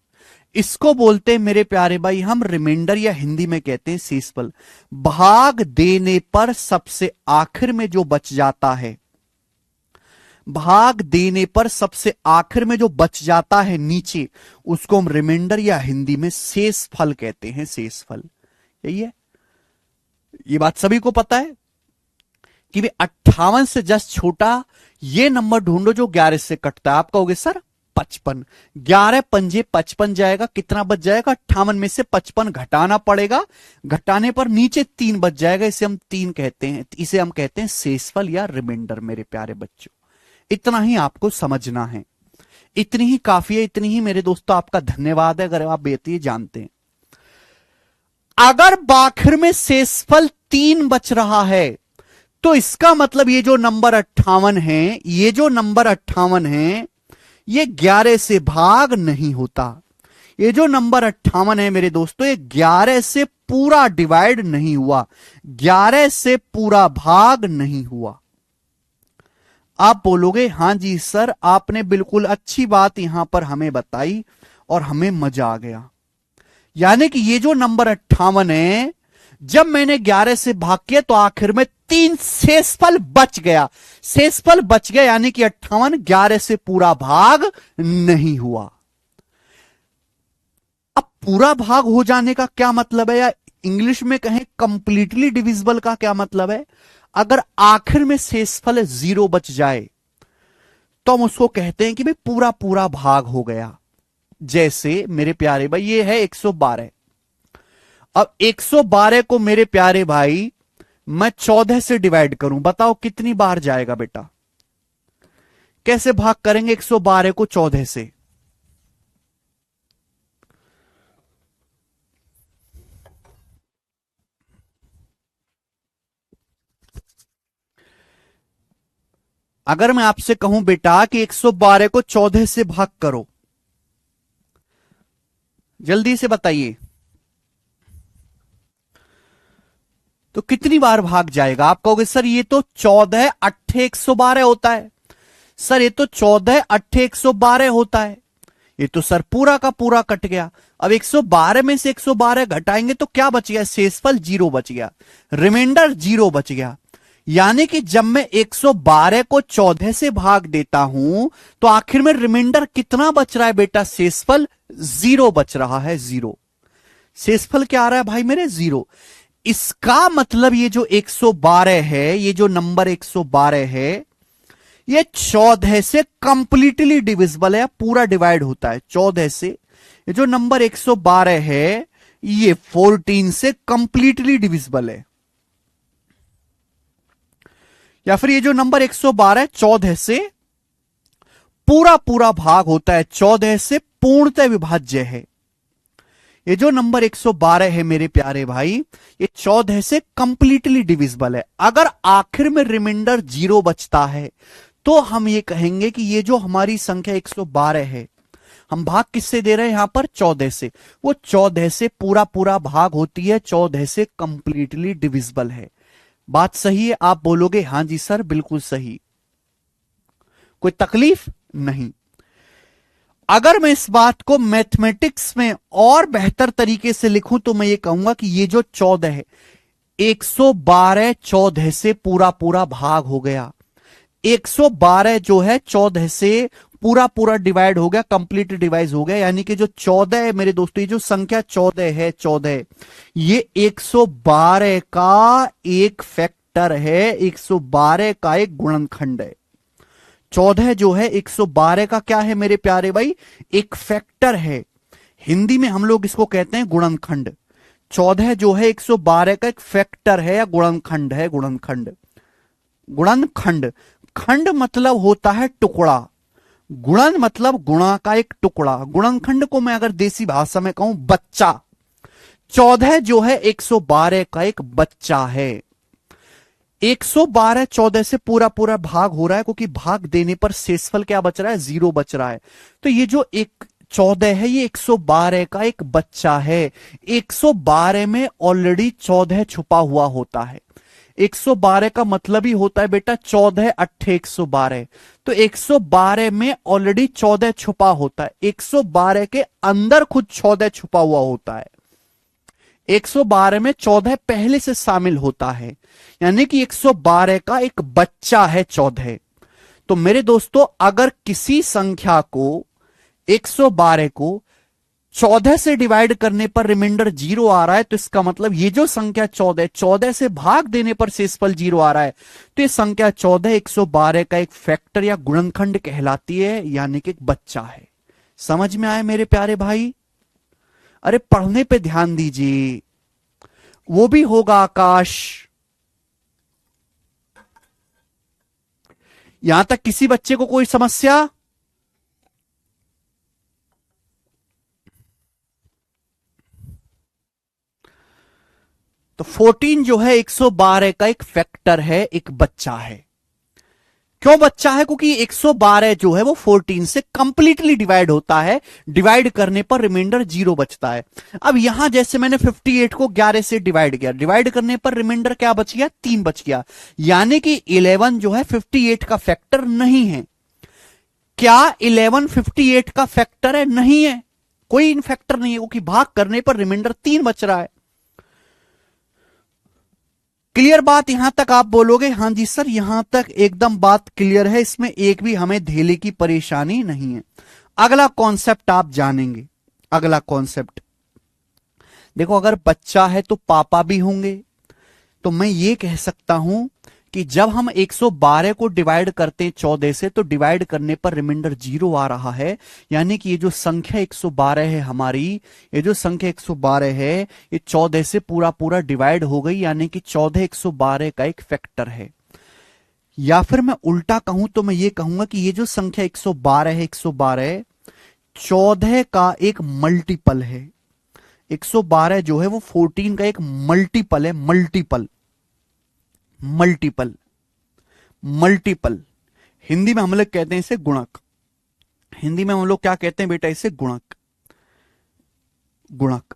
Speaker 1: इसको बोलते हैं मेरे प्यारे भाई हम रिमाइंडर, या हिंदी में कहते हैं शेषफल। भाग देने पर सबसे आखिर में जो बच जाता है, भाग देने पर सबसे आखिर में जो बच जाता है नीचे, उसको हम रिमाइंडर या हिंदी में शेषफल कहते हैं। शेषफल यही है। ये बात सभी को पता है कि वे 58 से जस्ट छोटा ये नंबर ढूंढो जो 11 से कटता है। आप कहोगे सर 55, 11 पंजे 55 जाएगा, कितना बच जाएगा? 58 में से 55 घटाना पड़ेगा, घटाने पर नीचे 3 बच जाएगा, इसे हम 3 कहते हैं, इसे हम कहते हैं शेषफल या रिमाइंडर मेरे प्यारे बच्चों। इतना ही आपको समझना है, इतनी ही काफी है, इतनी ही मेरे दोस्तों आपका धन्यवाद है अगर आप ये जानते हैं। अगर आखिर में शेषफल 3 बच रहा है, तो इसका मतलब ये जो नंबर 58 है, ये जो नंबर 58 है, ये 11 से भाग नहीं होता। ये जो नंबर 58 है मेरे दोस्तों, ये 11 से पूरा डिवाइड नहीं हुआ, 11 से पूरा भाग नहीं हुआ। आप बोलोगे हां जी सर, आपने बिल्कुल अच्छी बात यहां पर हमें बताई और हमें मजा आ गया। यानी कि ये जो नंबर 58 है, जब मैंने 11 से भाग किया तो आखिर में 3 शेषफल बच गया। शेषफल बच गया यानी कि 58 11 से पूरा भाग नहीं हुआ। अब पूरा भाग हो जाने का क्या मतलब है, या इंग्लिश में कहें कंप्लीटली डिविजिबल का क्या मतलब है? अगर आखिर में शेषफल 0 बच जाए तो हम उसको कहते हैं कि भाई पूरा पूरा भाग हो गया। जैसे मेरे प्यारे भाई ये है 112। अब 112 को मेरे प्यारे भाई मैं 14 से डिवाइड करूं, बताओ कितनी बार जाएगा बेटा? कैसे भाग करेंगे 112 को 14 से? अगर मैं आपसे कहूं बेटा कि 112 को 14 से भाग करो, जल्दी से बताइए, तो कितनी बार भाग जाएगा? आप कहोगे सर ये तो 14 8 112 होता है, सर ये तो 14 8 112 होता है, ये तो सर पूरा का पूरा कट गया। अब 112 में से 112 घटाएंगे तो क्या बच गया? शेषफल 0 बच गया, रिमाइंडर 0 बच गया। यानी कि जब मैं 112 को 14 से भाग देता हूं तो आखिर में रिमाइंडर कितना बच रहा है बेटा? शेषफल 0 बच रहा है, 0। शेषफल क्या आ रहा है भाई मेरे? 0। इसका मतलब ये जो 112 है, ये जो नंबर 112 है, ये 14 से कंप्लीटली डिविजिबल है, पूरा डिवाइड होता है 14 से। ये जो नंबर 112 है, ये 14 से कंप्लीटली डिविजिबल है। या फिर ये जो नंबर 112 है, 14 से पूरा पूरा भाग होता है, 14 से पूर्णतः विभाज्य है। ये जो नंबर 112 है मेरे प्यारे भाई, ये 14 से कंप्लीटली डिविजिबल है। अगर आखिर में रिमाइंडर 0 बचता है तो हम ये कहेंगे कि ये जो हमारी संख्या 112 है, हम भाग किससे दे रहे हैं यहां पर? 14 से। वो 14 से पूरा पूरा भाग होती है, 14 से कंप्लीटली डिविजिबल है। बात सही है? आप बोलोगे हां जी सर बिल्कुल सही, कोई तकलीफ नहीं। अगर मैं इस बात को मैथमेटिक्स में और बेहतर तरीके से लिखूं तो मैं ये कहूंगा कि ये जो 14 है, 112 14 से पूरा पूरा भाग हो गया। 112 जो है 14 से पूरा पूरा डिवाइड हो गया, कंप्लीट डिवाइड हो गया। यानी कि जो 14 है मेरे दोस्तों, ये जो संख्या 14 है, 14 ये 112 का एक फैक्टर है, 112 का एक गुणनखंड है। 14 जो है 112 का क्या है मेरे प्यारे भाई? एक फैक्टर है। हिंदी में हम लोग इसको कहते हैं गुणनखंड। 14 जो है 112 का एक फैक्टर है या गुणनखंड है। गुणनखंड, गुणनखंड, खंड मतलब होता है टुकड़ा, गुणन मतलब गुणा का एक टुकड़ा। गुणनखंड को मैं अगर देसी भाषा में कहूं बच्चा। 14 जो है 112 का एक बच्चा है। 112 14 से पूरा पूरा भाग हो रहा है, क्योंकि भाग देने पर शेषफल क्या बच रहा है? 0 बच रहा है। तो ये जो 14 है ये 112 का एक बच्चा है। 112 में ऑलरेडी 14 छुपा हुआ होता है। 112 का मतलब ही होता है बेटा 14 अट्ठे 112। तो 112 में ऑलरेडी 14 छुपा होता है। 112 के अंदर खुद 14 छुपा हुआ होता है। 112 में 14 पहले से शामिल होता है, यानी कि 112 का एक बच्चा है 14। तो मेरे दोस्तों अगर किसी संख्या को 112 को 14 से डिवाइड करने पर रिमाइंडर 0 आ रहा है, तो इसका मतलब ये जो संख्या 14 से भाग देने पर शेषफल 0 आ रहा है, तो ये संख्या 14 112 का एक फैक्टर या गुणनखंड कहलाती है, यानी कि एक बच्चा है। समझ में आए मेरे प्यारे भाई? अरे पढ़ने पे ध्यान दीजिए, वो भी होगा आकाश। यहां तक किसी बच्चे को कोई समस्या? तो 14 जो है 112 का एक फैक्टर है, एक बच्चा है। क्यों बच्चा है? क्योंकि 112 जो है वो 14 से कंप्लीटली डिवाइड होता है, डिवाइड करने पर रिमाइंडर 0 बचता है। अब यहां जैसे मैंने 58 को 11 से डिवाइड किया, डिवाइड करने पर रिमाइंडर क्या बच गया? 3 बच गया। यानी कि 11 जो है 58 का फैक्टर नहीं है। क्या 11 58 का फैक्टर है? नहीं है, कोई इन फैक्टर नहीं है, क्योंकि भाग करने पर रिमाइंडर 3 बच रहा है। क्लियर बात? यहां तक आप बोलोगे हां जी सर, यहां तक एकदम बात क्लियर है, इसमें एक भी हमें धेले की परेशानी नहीं है। अगला कॉन्सेप्ट आप जानेंगे। अगला कॉन्सेप्ट देखो, अगर बच्चा है तो पापा भी होंगे। तो मैं ये कह सकता हूं कि जब हम 112 को डिवाइड करते हैं 14 से, तो डिवाइड करने पर रिमाइंडर 0 आ रहा है। यानी कि ये जो संख्या 112 है हमारी, ये जो संख्या 112 है, ये 14 से पूरा पूरा डिवाइड हो गई, यानी कि 14 112 का एक फैक्टर है। या फिर मैं उल्टा कहूं तो मैं ये कहूंगा कि ये जो संख्या 112 है, 112 14 का एक मल्टीपल है। 112 जो है वो 14 का एक मल्टीपल है। Multiple, multiple, multiple. हिंदी में हम लोग कहते हैं इसे गुणक। हिंदी में हम लोग क्या कहते हैं बेटा? इसे गुणक, गुणक।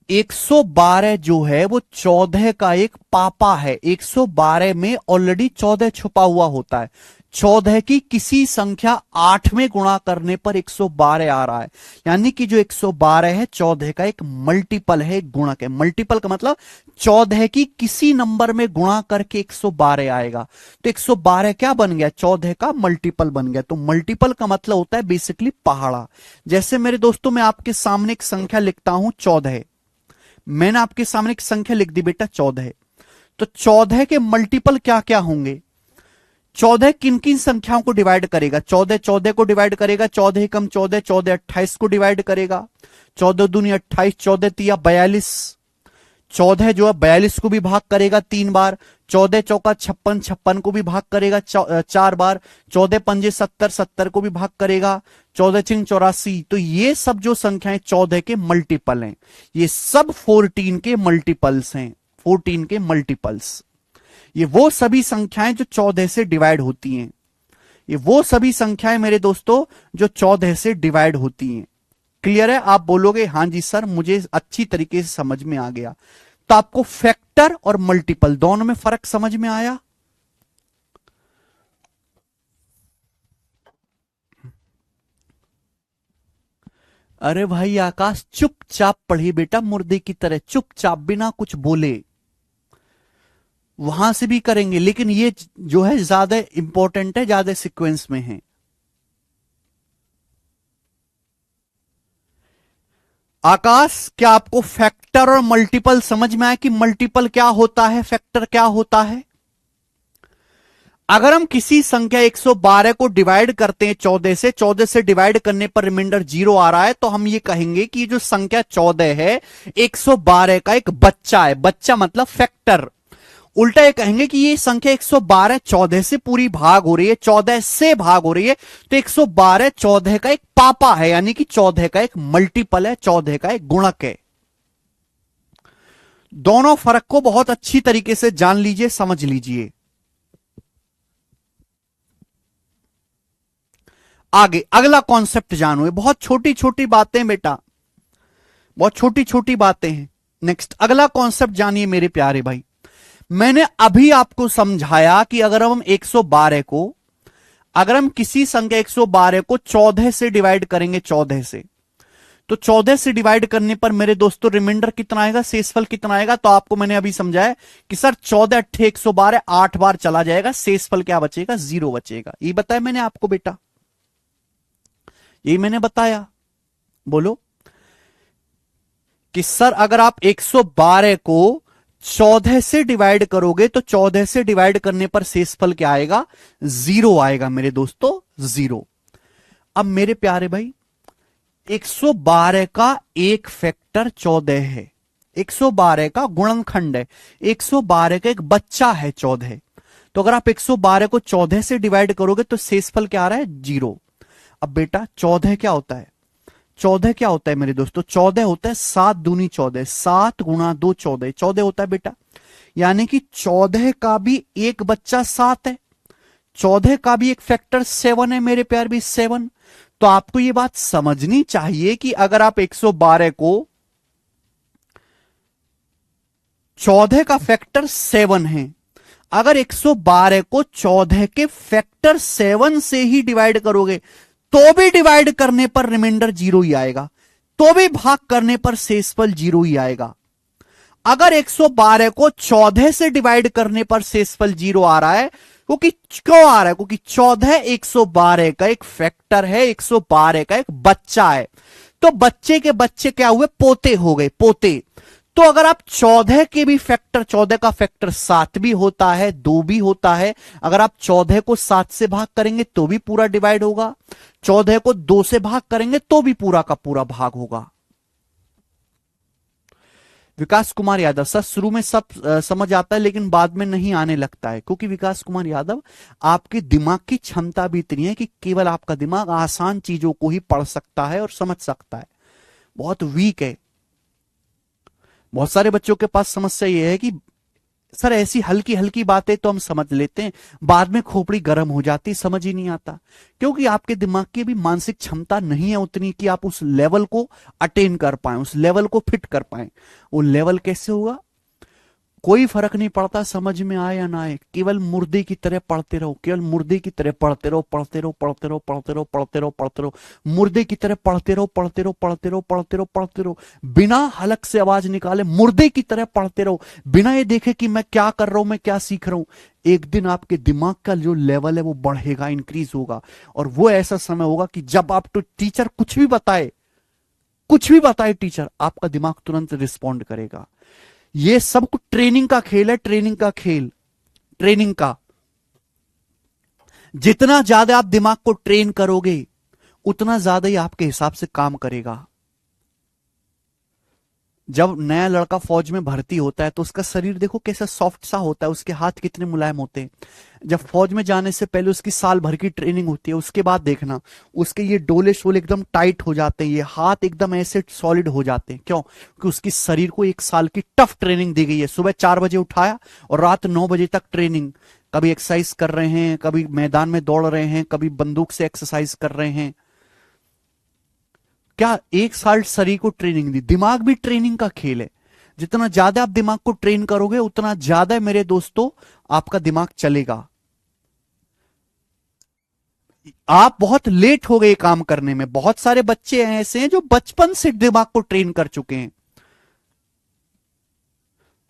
Speaker 1: 112 जो है वो 14 का एक पापा है। 112 में ऑलरेडी 14 छुपा हुआ होता है। 14 की किसी संख्या 8 में गुणा करने पर 112 आ रहा है। यानी कि जो 112 है 14 का एक मल्टीपल है, एक गुणक है। मल्टीपल का मतलब 14 की किसी नंबर में गुणा करके 112 आएगा। तो 112 क्या बन गया? 14 का मल्टीपल बन गया। तो मल्टीपल का मतलब होता है बेसिकली पहाड़ा। जैसे मेरे दोस्तों मैं आपके सामने एक संख्या लिखता हूं 14, मैंने आपके सामने एक संख्या लिख दी बेटा 14, तो 14 के मल्टीपल क्या क्या होंगे? 14 किन किन संख्याओं को डिवाइड करेगा? 14 14 को डिवाइड करेगा, 14 कम 14, 14 28 को डिवाइड करेगा, 14 दूनी 28, 14 तिया 42, 14 जो है 42 को भी भाग करेगा 3 बार, 14 चौका 56, 56 को भी भाग करेगा 4 बार, 14 पंजे 70, 70 को भी भाग करेगा, 14 चिंग 84। तो ये सब जो संख्याएं 14 के मल्टीपल हैं, ये सब 14 के मल्टीपल्स हैं। 14 के मल्टीपल्स। ये वो सभी संख्याएं जो 14 से डिवाइड होती हैं, ये वो सभी संख्याएं मेरे दोस्तों जो 14 से डिवाइड होती हैं। क्लियर है? आप बोलोगे हां जी सर, मुझे अच्छी तरीके से समझ में आ गया। तो आपको फैक्टर और मल्टीपल दोनों में फर्क समझ में आया? अरे भाई आकाश, चुपचाप पढ़ी बेटा, मुर्दे की तरह चुपचाप बिना कुछ बोले। वहां से भी करेंगे, लेकिन ये जो है ज्यादा इंपॉर्टेंट है, ज्यादा सीक्वेंस में है। आकाश, क्या आपको फैक्टर और मल्टीपल समझ में आया कि मल्टीपल क्या होता है, फैक्टर क्या होता है? अगर हम किसी संख्या 112 को डिवाइड करते हैं 14 से डिवाइड करने पर रिमाइंडर 0 आ रहा है, तो हम ये कहेंगे कि जो संख्या 14 है 112 का एक बच्चा है। बच्चा मतलब फैक्टर। उल्टा ये कहेंगे कि ये संख्या 112 14 से पूरी भाग हो रही है, 14 से भाग हो रही है, तो 112 14 का एक पापा है, यानी कि 14 का एक मल्टीपल है, 14 का एक गुणक है। दोनों फर्क को बहुत अच्छी तरीके से जान लीजिए, समझ लीजिए। आगे अगला कॉन्सेप्ट जानो, ये बहुत छोटी छोटी बातें बेटा, बहुत छोटी छोटी बातें हैं। नेक्स्ट अगला कॉन्सेप्ट जानिए मेरे प्यारे भाई। मैंने अभी आपको समझाया कि अगर हम 112 को, अगर हम किसी संख्या 112 को 14 से डिवाइड करेंगे, 14 से, तो 14 से डिवाइड करने पर मेरे दोस्तों रिमाइंडर कितना आएगा, शेषफल कितना आएगा? तो आपको मैंने अभी समझाया कि सर 14 अट्ठे 112 8 बार चला जाएगा, शेषफल क्या बचेगा? 0 बचेगा। ये बताया मैंने आपको बेटा, यही मैंने बताया। बोलो कि सर अगर आप 112 को 14 से डिवाइड करोगे तो 14 से डिवाइड करने पर शेषफल क्या आएगा? 0 आएगा मेरे दोस्तों, 0। अब मेरे प्यारे भाई 112 का एक फैक्टर 14 है, 112 का गुणनखंड है, 112 का एक बच्चा है 14। तो अगर आप 112 को 14 से डिवाइड करोगे तो शेषफल क्या आ रहा है? 0। अब बेटा 14 क्या होता है? 14 क्या होता है मेरे दोस्तों? 14 होता है 7 दूनी 14, 7 गुणा 2 14, 14 होता है बेटा। यानी कि 14 का भी एक बच्चा 7 है, 14 का भी एक फैक्टर 7 है मेरे प्यार भी, 7। तो आपको यह बात समझनी चाहिए कि अगर आप 112 को 14 का फैक्टर 7 है, अगर 112 को 14 के फैक्टर 7 से ही डिवाइड करोगे तो भी डिवाइड करने पर रिमाइंडर 0 ही आएगा, तो भी भाग करने पर शेषफल 0 ही आएगा। अगर 112 को 14 से डिवाइड करने पर शेषफल 0 आ रहा है, क्योंकि क्यों आ रहा है? क्योंकि 14 112 का एक फैक्टर है, 112 का एक बच्चा है। तो बच्चे के बच्चे क्या हुए? पोते हो गए, पोते। तो अगर आप 14 के भी फैक्टर, 14 का फैक्टर 7 भी होता है, 2 भी होता है, अगर आप 14 को 7 से भाग करेंगे तो भी पूरा डिवाइड होगा, 14 को 2 से भाग करेंगे तो भी पूरा का पूरा भाग होगा। विकास कुमार यादव सर, शुरू में सब समझ आता है लेकिन बाद में नहीं आने लगता है, क्योंकि विकास कुमार यादव आपके दिमाग की क्षमता भी इतनी है कि केवल आपका दिमाग आसान चीजों को ही पढ़ सकता है और समझ सकता है, बहुत वीक है। बहुत सारे बच्चों के पास समस्या यह है कि सर ऐसी हल्की हल्की बातें तो हम समझ लेते हैं, बाद में खोपड़ी गर्म हो जाती, समझ ही नहीं आता, क्योंकि आपके दिमाग की भी मानसिक क्षमता नहीं है उतनी कि आप उस लेवल को अटेन कर पाए, उस लेवल को फिट कर पाए। वो लेवल कैसे होगा? कोई फर्क नहीं पड़ता समझ में आए या ना आए, केवल मुर्दे की तरह पढ़ते रहो, केवल मुर्दे की तरह पढ़ते रहो, पढ़ते रहो, पढ़ते रहो, पढ़ते रहो, पढ़ते रहो, पढ़ते रहो, मुर्दे की तरह पढ़ते रहो, पढ़ते रहो, पढ़ते रहो, पढ़ते रहो, पढ़ते रहो, बिना हलक से आवाज निकाले मुर्दे की तरह पढ़ते रहो, बिना ये देखे कि मैं क्या कर रहा हूं, मैं क्या सीख रहा हूं। एक दिन आपके दिमाग का जो लेवल है वो बढ़ेगा, इंक्रीज होगा, और वो ऐसा समय होगा कि जब आप तो टीचर कुछ भी बताए, कुछ भी बताए टीचर, आपका दिमाग तुरंत रिस्पॉन्ड करेगा। ये सब कुछ ट्रेनिंग का खेल है, ट्रेनिंग का खेल, ट्रेनिंग का। जितना ज्यादा आप दिमाग को ट्रेन करोगे उतना ज्यादा ही आपके हिसाब से काम करेगा। जब नया लड़का फौज में भर्ती होता है तो उसका शरीर देखो कैसा सॉफ्ट सा होता है, उसके हाथ कितने मुलायम होते हैं। जब फौज में जाने से पहले उसकी साल भर की ट्रेनिंग होती है, उसके बाद देखना उसके ये डोले शोले एकदम टाइट हो जाते हैं, ये हाथ एकदम ऐसे सॉलिड हो जाते हैं। क्यों? क्योंकि उसकी शरीर को 1 साल की टफ ट्रेनिंग दी गई है। सुबह 4 बजे उठाया और रात 9 बजे तक ट्रेनिंग, कभी एक्सरसाइज कर रहे हैं, कभी मैदान में दौड़ रहे हैं, कभी बंदूक से एक्सरसाइज कर रहे हैं। क्या 1 साल शरीर को ट्रेनिंग दी। दिमाग भी ट्रेनिंग का खेल है। जितना ज्यादा आप दिमाग को ट्रेन करोगे उतना ज्यादा मेरे दोस्तों आपका दिमाग चलेगा। आप बहुत लेट हो गए काम करने में। बहुत सारे बच्चे ऐसे हैं जो बचपन से दिमाग को ट्रेन कर चुके हैं।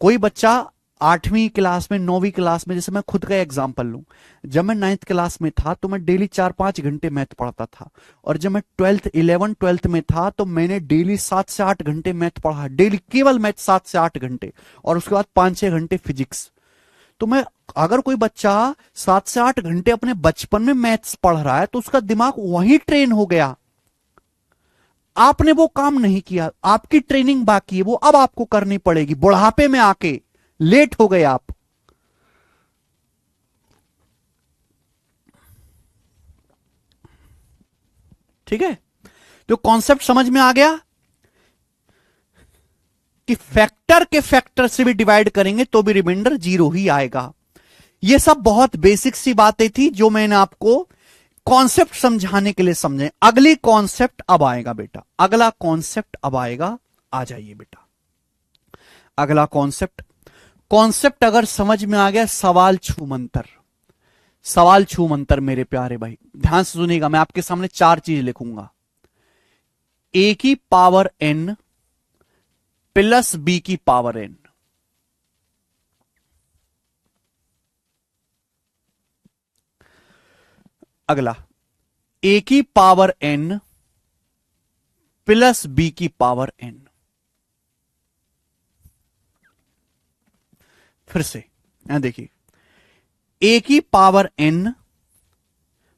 Speaker 1: कोई बच्चा 8वीं क्लास में 9वीं क्लास में, जैसे मैं खुद का एग्जांपल लूं, जब मैं 9th क्लास में था तो मैं डेली 4-5 घंटे मैथ पढ़ता था। और जब मैं 11th में था तो मैंने डेली 7 से 8 घंटे मैथ पढ़ा, डेली केवल मैथ 7 से 8 घंटे, और उसके बाद 5-6 घंटे फिजिक्स। तो मैं, अगर कोई बच्चा 7 से 8 घंटे अपने बचपन में मैथ्स पढ़ रहा है तो उसका दिमाग वहीं ट्रेन हो गया। आपने वो काम नहीं किया, आपकी ट्रेनिंग बाकी है, वो अब आपको करनी पड़ेगी। बुढ़ापे में आके लेट हो गए आप। ठीक है, तो कॉन्सेप्ट समझ में आ गया कि फैक्टर के फैक्टर से भी डिवाइड करेंगे तो भी रिमाइंडर 0 ही आएगा। ये सब बहुत बेसिक सी बातें थी जो मैंने आपको कॉन्सेप्ट समझाने के लिए समझे। अगली कॉन्सेप्ट अब आएगा बेटा, अगला कॉन्सेप्ट अब आएगा। आ जाइए बेटा, अगला कॉन्सेप्ट। कॉन्सेप्ट अगर समझ में आ गया, सवाल छू मंतर। सवाल छू मंतर मेरे प्यारे भाई ध्यान से सुनिएगा। मैं आपके सामने 4 चीज लिखूंगा। ए की पावर n प्लस बी की पावर n। अगला, ए की पावर n प्लस बी की पावर n। फिर से यहां देखिए, ए की पावर n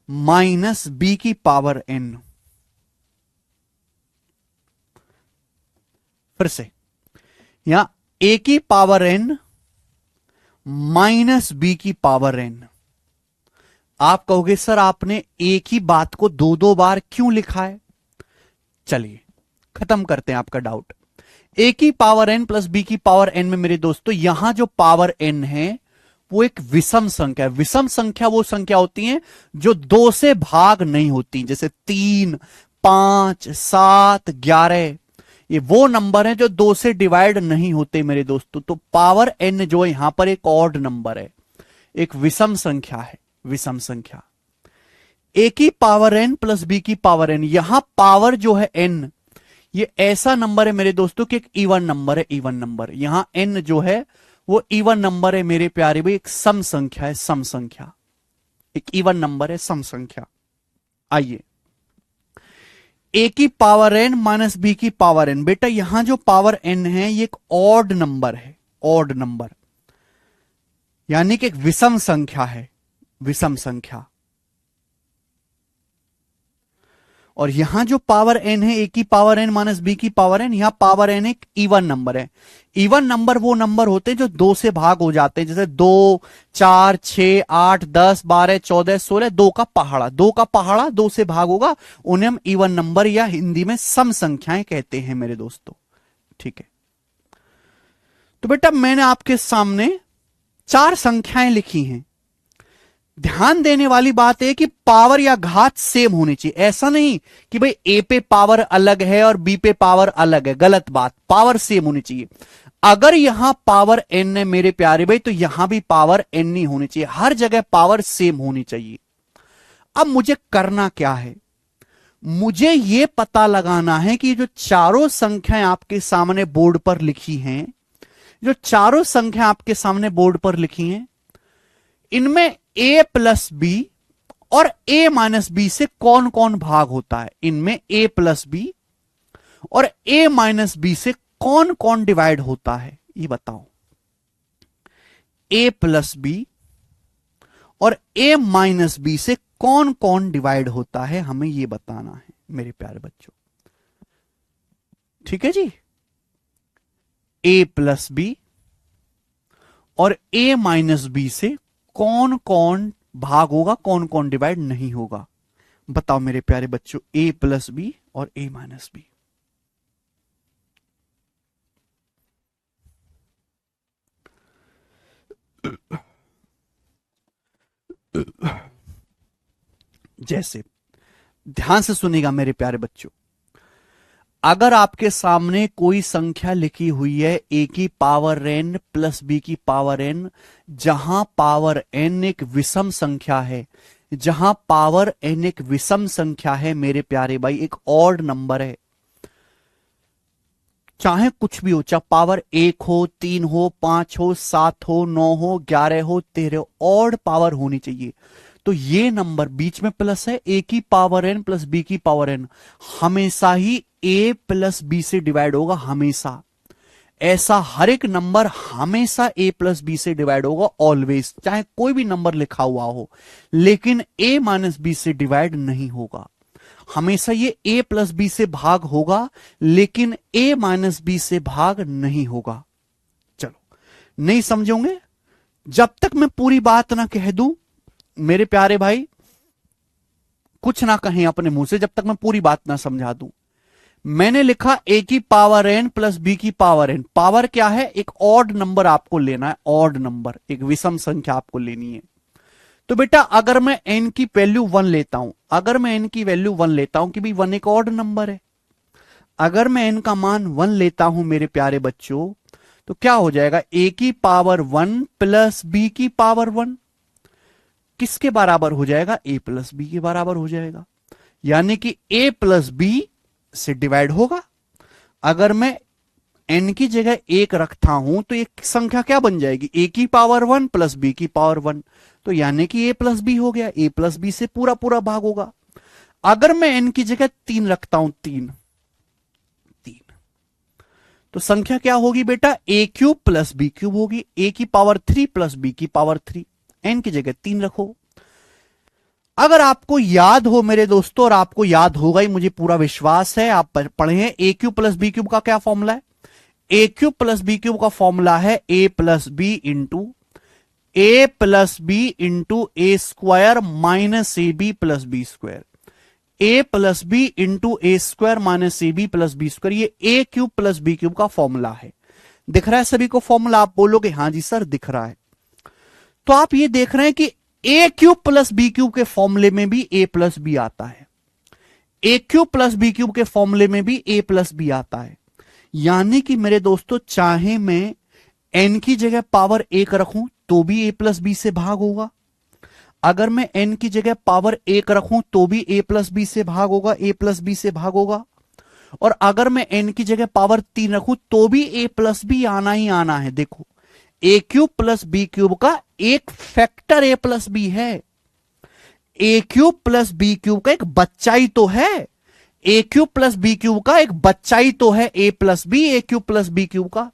Speaker 1: माइनस बी की पावर n। फिर से यहां ए की पावर n माइनस बी की पावर n। आप कहोगे सर आपने एक ही बात को 2-2 बार क्यों लिखा है? चलिए खत्म करते हैं आपका डाउट। ए की पावर n प्लस बी की पावर n में मेरे दोस्तों यहां जो पावर n है वो एक विषम संख्या है। विषम संख्या वो संख्या होती है जो 2 से भाग नहीं होती, जैसे 3, 5, 7, 11। ये वो नंबर है जो 2 से डिवाइड नहीं होते मेरे दोस्तों। तो पावर n जो है यहां पर एक ऑड नंबर है, एक विषम संख्या है, विषम संख्या। ए की पावर n प्लस बी की पावर n, यहां पावर जो है n, ये ऐसा नंबर है मेरे दोस्तों कि एक इवन नंबर है, इवन नंबर। यहां n जो है वो इवन नंबर है मेरे प्यारे भाई, एक सम संख्या है, सम संख्या, एक इवन नंबर है, सम संख्या। आइए, ए की पावर n माइनस बी की पावर n। बेटा यहां जो पावर n है ये एक ऑड नंबर है, ऑड नंबर, यानी कि एक विषम संख्या है, विषम संख्या। और यहां जो पावर n है, ए की पावर n माइनस बी की पावर n, यहां पावर n एक इवन नंबर है। इवन नंबर वो नंबर होते हैं जो 2 से भाग हो जाते हैं, जैसे 2, 4, 6, 8, 10, 12, 14, 16, 2 का पहाड़ा, 2 का पहाड़ा 2 से भाग होगा, उन्हें हम इवन नंबर या हिंदी में सम संख्याएं कहते हैं मेरे दोस्तों। ठीक है, तो बेटा मैंने आपके सामने 4 संख्याएं लिखी हैं। ध्यान देने वाली बात है कि पावर या घात सेम होनी चाहिए। ऐसा नहीं कि भाई ए पे पावर अलग है और बी पे पावर अलग है, गलत बात। पावर सेम होनी चाहिए। अगर यहां पावर n है मेरे प्यारे भाई तो यहां भी पावर n ही होनी चाहिए, हर जगह पावर सेम होनी चाहिए। अब मुझे करना क्या है, मुझे यह पता लगाना है कि जो चारों संख्याएं आपके सामने बोर्ड पर लिखी हैं, जो चारों संख्या आपके सामने बोर्ड पर लिखी हैं, इनमें a प्लस बी और a माइनस बी से कौन कौन भाग होता है। इनमें a प्लस बी और a माइनस बी से कौन कौन डिवाइड होता है, ये बताओ। a प्लस बी और a माइनस बी से कौन कौन डिवाइड होता है, हमें यह बताना है मेरे प्यारे बच्चों। ठीक है जी, ए प्लस बी और ए माइनस बी से कौन कौन भाग होगा, कौन कौन डिवाइड नहीं होगा? बताओ मेरे प्यारे बच्चों, ए प्लस बी और ए माइनस बी। जैसे ध्यान से सुनिएगा मेरे प्यारे बच्चों, अगर आपके सामने कोई संख्या लिखी हुई है ए की पावर एन प्लस बी की पावर एन, जहां पावर एन एक विषम संख्या है, जहां पावर एन एक विषम संख्या है मेरे प्यारे भाई, एक ऑड नंबर है, चाहे कुछ भी हो, चाहे पावर 1 हो, 3 हो, 5 हो, 7 हो, 9 हो, 11 हो, 13 हो, ऑड पावर होनी चाहिए। तो ये नंबर बीच में प्लस है, ए की पावर एन प्लस बी की पावर एन हमेशा ही ए प्लस बी से डिवाइड होगा, हमेशा। ऐसा हर एक नंबर हमेशा ए प्लस बी से डिवाइड होगा, ऑलवेज, चाहे कोई भी नंबर लिखा हुआ हो, लेकिन ए माइनस बी से डिवाइड नहीं होगा। हमेशा ये ए प्लस बी से भाग होगा, लेकिन ए माइनस बी से भाग नहीं होगा। चलो, नहीं समझोगे? जब तक मैं पूरी बात ना कह दूं मेरे प्यारे भाई, कुछ ना कहें अपने मुंह से, जब तक मैं पूरी बात ना समझा दूं। मैंने लिखा ए की पावर एन प्लस बी की पावर एन। पावर क्या है? एक ऑड नंबर आपको लेना है, ऑड नंबर, एक विषम संख्या आपको लेनी है। तो बेटा अगर मैं n की वैल्यू 1 लेता हूं, अगर मैं n की वैल्यू 1 लेता हूं कि भाई 1 एक ऑड नंबर है, अगर मैं n का मान 1 लेता हूं मेरे प्यारे बच्चों, तो क्या हो जाएगा? a की पावर 1 प्लस b की पावर 1 किसके बराबर हो जाएगा? a प्लस बी के बराबर हो जाएगा, यानी कि a प्लस बी से डिवाइड होगा। अगर मैं n की जगह 1 रखता हूं तो एक संख्या क्या बन जाएगी? a की पावर 1 प्लस b की पावर 1, तो यानी कि a प्लस बी हो गया, a प्लस बी से पूरा पूरा भाग होगा। अगर मैं n की जगह 3 रखता हूं, 3 तो संख्या क्या होगी बेटा? a cube plus B cube होगी, a की पावर 3 प्लस b की पावर 3, n की जगह 3 रखो। अगर आपको याद हो मेरे दोस्तों, और आपको याद होगा ही, मुझे पूरा विश्वास है, आप पढ़े हैं, a cube plus B cube का क्या फॉर्मूला है? a cube plus B cube का फॉर्मूला है a plus B into A square minus A B plus B square, a plus B into A square minus A B plus B square. ये a cube plus B cube का formula है। दिख रहा है सभी को formula? आप बोलोगे हां जी सर दिख रहा है। तो आप ये देख रहे हैं कि a cube plus B cube के फॉर्मूले में भी a प्लस बी आता है, a cube plus B cube के फॉर्मूले में भी a प्लस बी आता है। यानी कि मेरे दोस्तों, चाहे मैं n की जगह पावर 1 रखूं तो भी a प्लस बी से भाग होगा, अगर मैं n की जगह पावर 1 रखूं तो भी a प्लस बी से भाग होगा, a प्लस बी से भाग होगा, और अगर मैं n की जगह पावर 3 रखूं तो भी a प्लस बी आना ही आना है। देखो, a cube plus B cube का एक फैक्टर a प्लस बी है, a cube plus B cube का एक बच्चा ही तो है, a cube plus B cube का एक बच्चा ही तो है a plus B, a cube plus B cube का।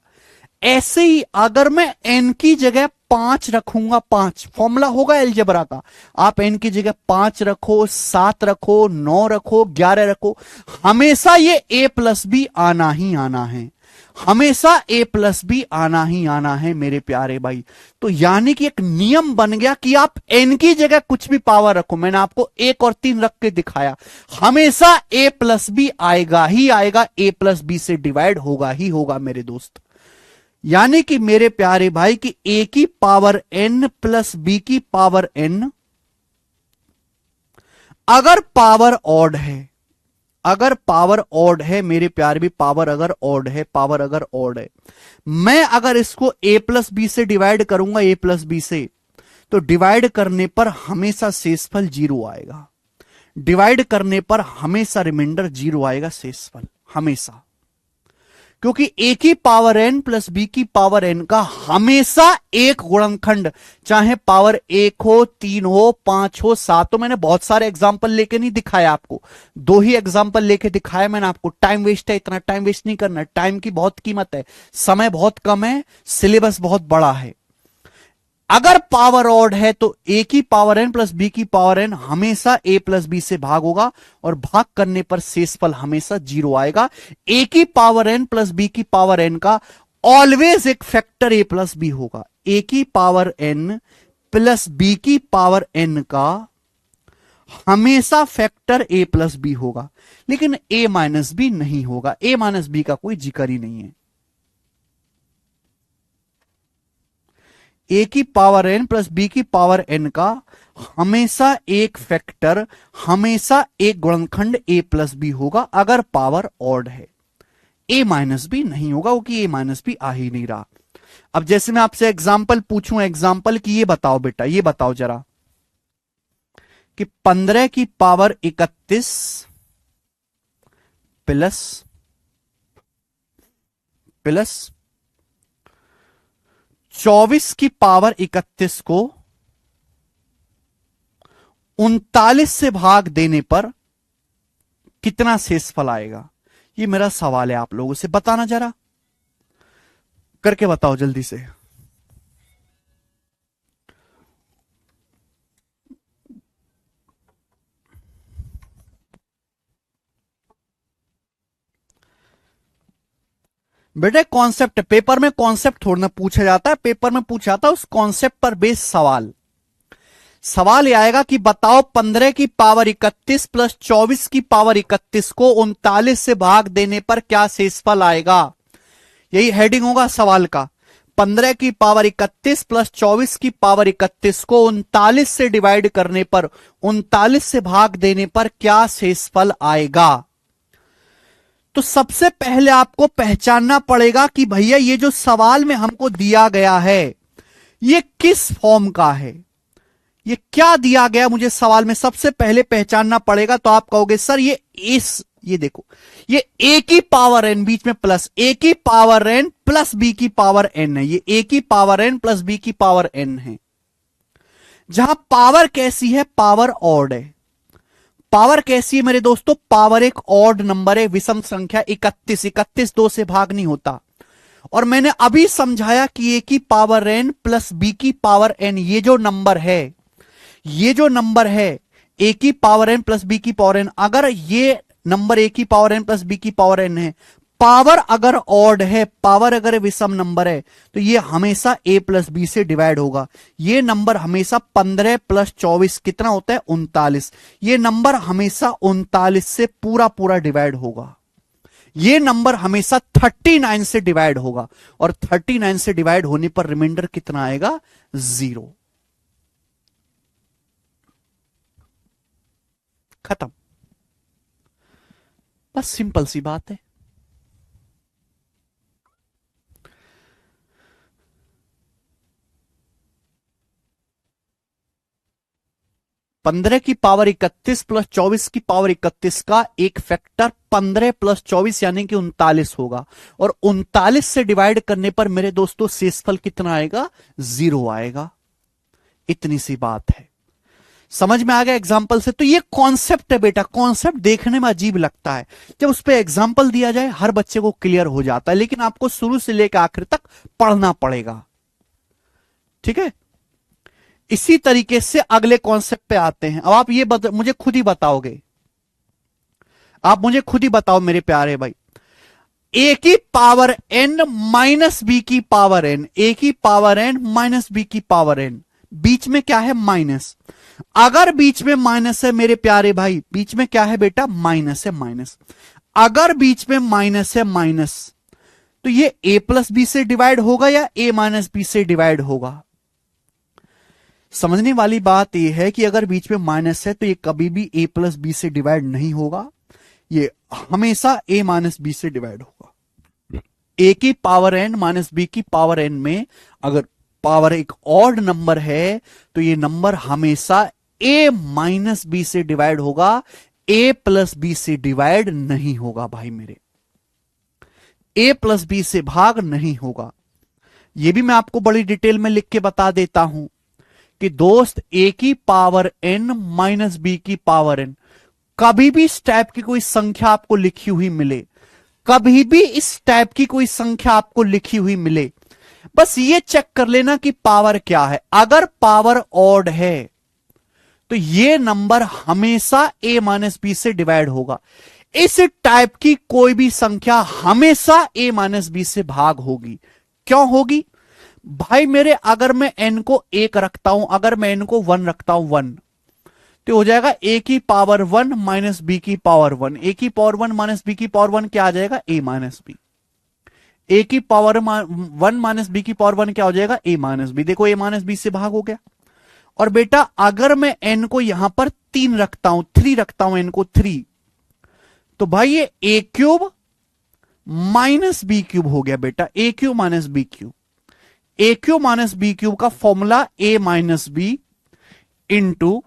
Speaker 1: ऐसे ही अगर मैं n की जगह 5 रखूंगा, 5 फॉर्मूला होगा अलजेब्रा का, आप n की जगह 5 रखो, 7 रखो, 9 रखो, 11 रखो, हमेशा ये a प्लस बी आना ही आना है, हमेशा a प्लस बी आना ही आना है मेरे प्यारे भाई। तो यानी कि एक नियम बन गया कि आप n की जगह कुछ भी पावर रखो, मैंने आपको 1 और 3 रख के दिखाया, हमेशा a प्लस बी आएगा ही आएगा, a प्लस बी से डिवाइड होगा ही होगा मेरे दोस्त। यानी कि मेरे प्यारे भाई कि a की पावर n प्लस b की पावर n अगर पावर ऑड है, अगर पावर ऑड है मेरे प्यारे भी, पावर अगर ऑड है, पावर अगर ऑड है, मैं अगर इसको a प्लस बी से डिवाइड करूंगा, a प्लस बी से, तो डिवाइड करने पर हमेशा शेषफल 0 आएगा, डिवाइड करने पर हमेशा रिमाइंडर 0 आएगा शेषफल, हमेशा, क्योंकि a की पावर n प्लस b की पावर n का हमेशा एक गुणनखंड, चाहे पावर 1 हो, 3 हो, 5 हो, 7 हो। मैंने बहुत सारे एग्जांपल लेके नहीं दिखाया आपको, 2 ही एग्जांपल लेके दिखाया मैंने आपको। टाइम वेस्ट है, इतना टाइम वेस्ट नहीं करना, टाइम की बहुत कीमत है, समय बहुत कम है, सिलेबस बहुत बड़ा है। अगर पावर ऑड है तो a की पावर n प्लस b की पावर n हमेशा a प्लस बी से भाग होगा, और भाग करने पर शेषफल हमेशा 0 आएगा। a की पावर n प्लस b की पावर n का ऑलवेज एक फैक्टर ए प्लस बी होगा। ए की पावर एन प्लस बी की पावर एन का हमेशा फैक्टर ए प्लस बी होगा, लेकिन ए माइनस बी नहीं होगा। ए माइनस बी का कोई जिक्र ही नहीं है। ए की पावर एन प्लस बी की पावर एन का हमेशा एक फैक्टर, हमेशा एक गुणनखंड ए प्लस बी होगा अगर पावर ऑड है। ए माइनस बी नहीं होगा, क्योंकि ए माइनस बी आ ही नहीं रहा। अब जैसे मैं आपसे एग्जाम्पल पूछूं, एग्जाम्पल की ये बताओ बेटा, ये बताओ जरा कि 15 की पावर 31 प्लस 24 की पावर 31 को 39 से भाग देने पर कितना शेषफल आएगा? ये मेरा सवाल है आप लोगों से, बताना जरा, करके बताओ जल्दी से। बेटे कॉन्सेप्ट, पेपर में कॉन्सेप्ट थोड़ा ना पूछा जाता है, पेपर में पूछा जाता है उस कॉन्सेप्ट पर बेस्ड सवाल यह आएगा कि बताओ 15 की पावर 31 प्लस 24 की पावर 31 को 39 से भाग देने पर क्या शेषफल आएगा। यही हेडिंग होगा सवाल का। 15 की पावर 31 प्लस 24 की पावर 31 को 39 से डिवाइड करने पर, 39 से भाग देने पर क्या शेषफल आएगा। तो सबसे पहले आपको पहचानना पड़ेगा कि भैया ये जो सवाल में हमको दिया गया है ये किस फॉर्म का है, ये क्या दिया गया मुझे सवाल में सबसे पहले पहचानना पड़ेगा। तो आप कहोगे सर ये देखो, ये ए की पावर एन बीच में प्लस, ए की पावर एन प्लस बी की पावर एन है, ये ए की पावर एन प्लस बी की पावर एन है। जहां पावर कैसी है, पावर ऑड है। पावर कैसी है मेरे दोस्तों, पावर एक ऑड नंबर है, विषम संख्या 31 2 से भाग नहीं होता। और मैंने अभी समझाया कि ए की पावर एन प्लस बी की पावर एन, ये जो नंबर है ए की पावर एन प्लस बी की पावर एन, अगर ये नंबर ए की पावर एन प्लस बी की पावर एन है, पावर अगर ऑड है, पावर अगर विषम नंबर है, तो ये हमेशा ए प्लस बी से डिवाइड होगा। ये नंबर हमेशा 15 प्लस 24 कितना होता है, 39। ये नंबर हमेशा 39 से पूरा डिवाइड होगा। ये नंबर हमेशा 39 से डिवाइड होगा, और 39 से डिवाइड होने पर रिमाइंडर कितना आएगा, 0। खत्म, बस सिंपल सी बात है। पंद्रह की पावर 31 प्लस 24 की पावर 31 का एक फैक्टर 15 प्लस 24 यानी कि 39 होगा, और 39 से डिवाइड करने पर मेरे दोस्तों शेषफल कितना आएगा, 0 आएगा। इतनी सी बात है, समझ में आ गया एग्जाम्पल से। तो ये कॉन्सेप्ट है बेटा, कॉन्सेप्ट देखने में अजीब लगता है, जब उस पर एग्जाम्पल दिया जाए हर बच्चे को क्लियर हो जाता है, लेकिन आपको शुरू से लेकर आखिर तक पढ़ना पड़ेगा, ठीक है। इसी तरीके से अगले कॉन्सेप्ट पे आते हैं। अब आप ये मुझे खुद ही बताओगे, आप मुझे खुद ही बताओ मेरे प्यारे भाई, ए की पावर एन माइनस बी की पावर एन, ए की पावर एन माइनस बी की पावर एन, बीच में क्या है, माइनस। अगर बीच में माइनस है मेरे प्यारे भाई, बीच में क्या है बेटा, माइनस है, माइनस। अगर बीच में माइनस है, माइनस, तो ये ए प्लस बी से डिवाइड होगा या ए माइनस बी से डिवाइड होगा। समझने वाली बात यह है कि अगर बीच में माइनस है तो ये कभी भी ए प्लस बी से डिवाइड नहीं होगा, ये हमेशा ए माइनस बी से डिवाइड होगा। ए की पावर एन माइनस बी की पावर एन में अगर पावर एक ऑड नंबर है तो ये नंबर हमेशा ए माइनस बी से डिवाइड होगा, ए प्लस बी से डिवाइड नहीं होगा भाई मेरे, ए प्लस बी से भाग नहीं होगा। यह भी मैं आपको बड़ी डिटेल में लिख के बता देता हूं कि दोस्त ए की पावर एन माइनस बी की पावर एन, कभी भी इस टाइप की कोई संख्या आपको लिखी हुई मिले, कभी भी इस टाइप की कोई संख्या आपको लिखी हुई मिले, बस ये चेक कर लेना कि पावर क्या है। अगर पावर ऑड है तो ये नंबर हमेशा ए माइनस बी से डिवाइड होगा। इस टाइप की कोई भी संख्या हमेशा ए माइनस बी से भाग होगी, क्यों होगी भाई मेरे? अगर मैं n को 1 रखता हूं, अगर मैं n को 1 रखता हूं 1, तो हो जाएगा a की पावर 1 माइनस b की पावर 1। a की पावर 1 माइनस b की पावर 1 क्या आ जाएगा? a minus b। a की पावर 1 माइनस b की पावर 1 क्या हो जाएगा? a minus b। देखो a माइनस b से भाग हो गया। और बेटा अगर मैं n को यहां पर 3 रखता हूं, 3 रखता हूं n को 3, तो भाई ये a cube minus B cube हो गया बेटा, a cube minus B cube. A cube minus B cube का formula a minus B into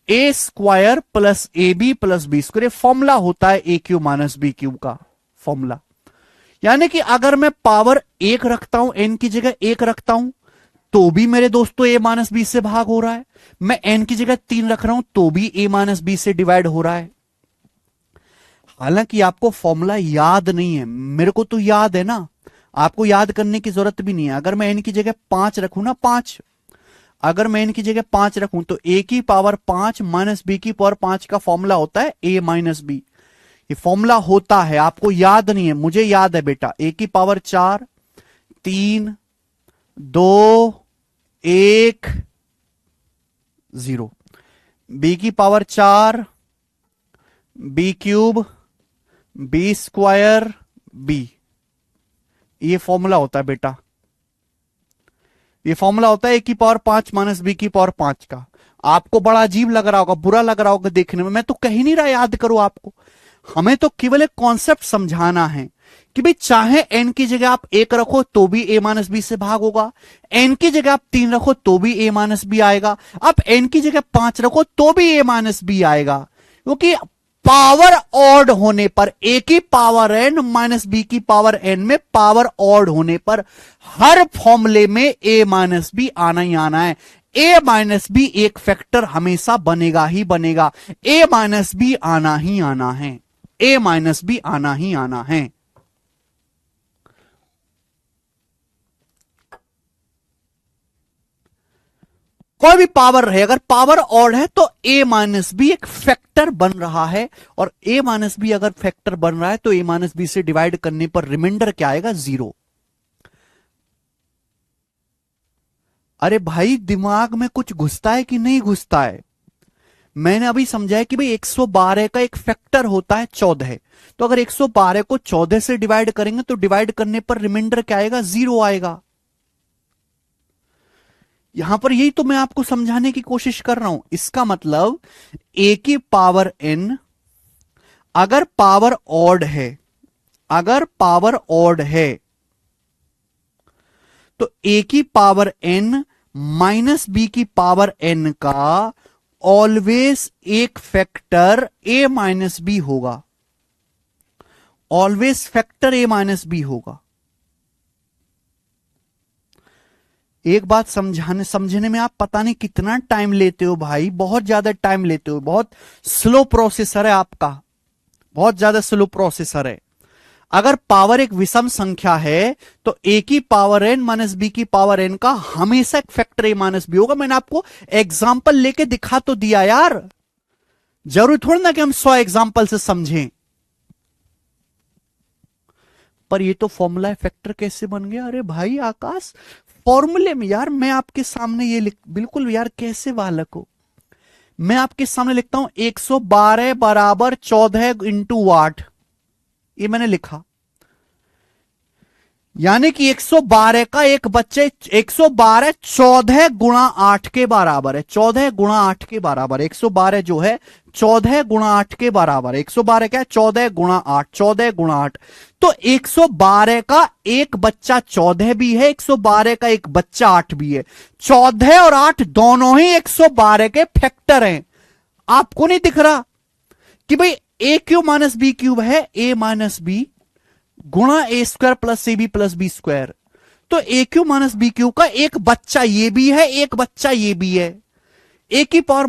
Speaker 1: A square plus A B plus B square, formula होता है A cube minus B cube का formula. यानी कि अगर मैं पावर 1 रखता हूं, n की जगह 1 रखता हूं, तो भी मेरे दोस्तों a माइनस बी से भाग हो रहा है। मैं n की जगह 3 रख रहा हूं तो भी a माइनस बी से डिवाइड हो रहा है। हालांकि आपको फॉर्मूला याद नहीं है, मेरे को तो याद है ना, आपको याद करने की जरूरत भी नहीं है। अगर मैं n की जगह 5 रखूं ना, 5, अगर मैं n की जगह 5 रखूं तो a की पावर 5 माइनस b की पावर 5 का फॉर्मूला होता है a माइनस बी। ये फॉर्मूला होता है, आपको याद नहीं है, मुझे याद है बेटा। a की पावर 4 3 2 1 0, b की power 4 b cube B square B, ये फॉर्मूला होता है बेटा। ये फॉर्मूला होता है a की पावर 5 माइनस बी की पावर 5 का। आपको बड़ा अजीब लग रहा होगा, बुरा लग रहा होगा देखने में, मैं तो कह ही नहीं रहा याद करो आपको। हमें तो केवल एक कॉन्सेप्ट समझाना है कि भाई चाहे n की जगह आप 1 रखो तो भी a माइनस बी से भाग होगा, n की जगह आप 3 रखो तो भी a माइनस बी आएगा, आप n की जगह 5 रखो तो भी a माइनस बी आएगा। क्योंकि पावर ऑड होने पर a की पावर n माइनस बी की पावर n में पावर ऑड होने पर हर फॉर्मूले में a माइनस बी आना ही आना है। a माइनस बी एक फैक्टर हमेशा बनेगा ही बनेगा, a माइनस बी आना ही आना है, a माइनस बी आना ही आना है। कोई भी पावर रहे, अगर पावर ऑड है तो a माइनस बी एक फैक्टर बन रहा है, और a माइनस बी अगर फैक्टर बन रहा है तो a माइनस बी से डिवाइड करने पर रिमाइंडर क्या आएगा? 0। अरे भाई दिमाग में कुछ घुसता है कि नहीं घुसता है? मैंने अभी समझाया कि भाई 112 का एक फैक्टर होता है 14, तो अगर 112 को 14 से डिवाइड करेंगे तो डिवाइड करने पर रिमाइंडर क्या आएगा? 0 आएगा। यहां पर यही तो मैं आपको समझाने की कोशिश कर रहा हूं। इसका मतलब a की पावर n अगर पावर ऑड है, अगर पावर ऑड है तो a की पावर n माइनस b की पावर n का ऑलवेज एक फैक्टर a माइनस बी होगा, always factor a minus B होगा। एक बात समझने में आप पता नहीं कितना टाइम लेते हो भाई, बहुत ज्यादा टाइम लेते हो, बहुत स्लो प्रोसेसर है आपका, बहुत ज्यादा स्लो प्रोसेसर है। अगर पावर एक विषम संख्या है तो a की पावर n माइनस बी की पावर n का हमेशा एक फैक्टर a माइनस बी होगा। मैंने आपको एग्जाम्पल लेके दिखा तो दिया यार, जरूरी थोड़ी ना कि हम 100 एग्जाम्पल से समझें। पर ये तो फॉर्मूला फैक्टर कैसे बन गया? अरे भाई आकाश, फॉर्मूले में यार मैं आपके सामने ये बिल्कुल यार कैसे बालक हो, मैं आपके सामने लिखता हूं 112 बराबर 14 इंटू 8, ये मैंने लिखा। यानी कि 112 का एक बच्चे 112 14 गुणा 8 के बराबर है, 14 गुणा 8 के बराबर, 112 जो है 14 गुणा 8 के बराबर है। 112 क्या है? 14 गुणा 8, 14 गुणा 8। तो 112 का एक बच्चा 14 भी है, 112 का एक बच्चा 8 भी है। 14 और 8 दोनों ही 112 के फैक्टर हैं। आपको नहीं दिख रहा कि भाई a cube minus B cube है a माइनस बी गुणा A square plus A B plus B square. तो A cube minus B cube का एक बच्चा ये भी है, एक बच्चा ये भी है। ए की पावर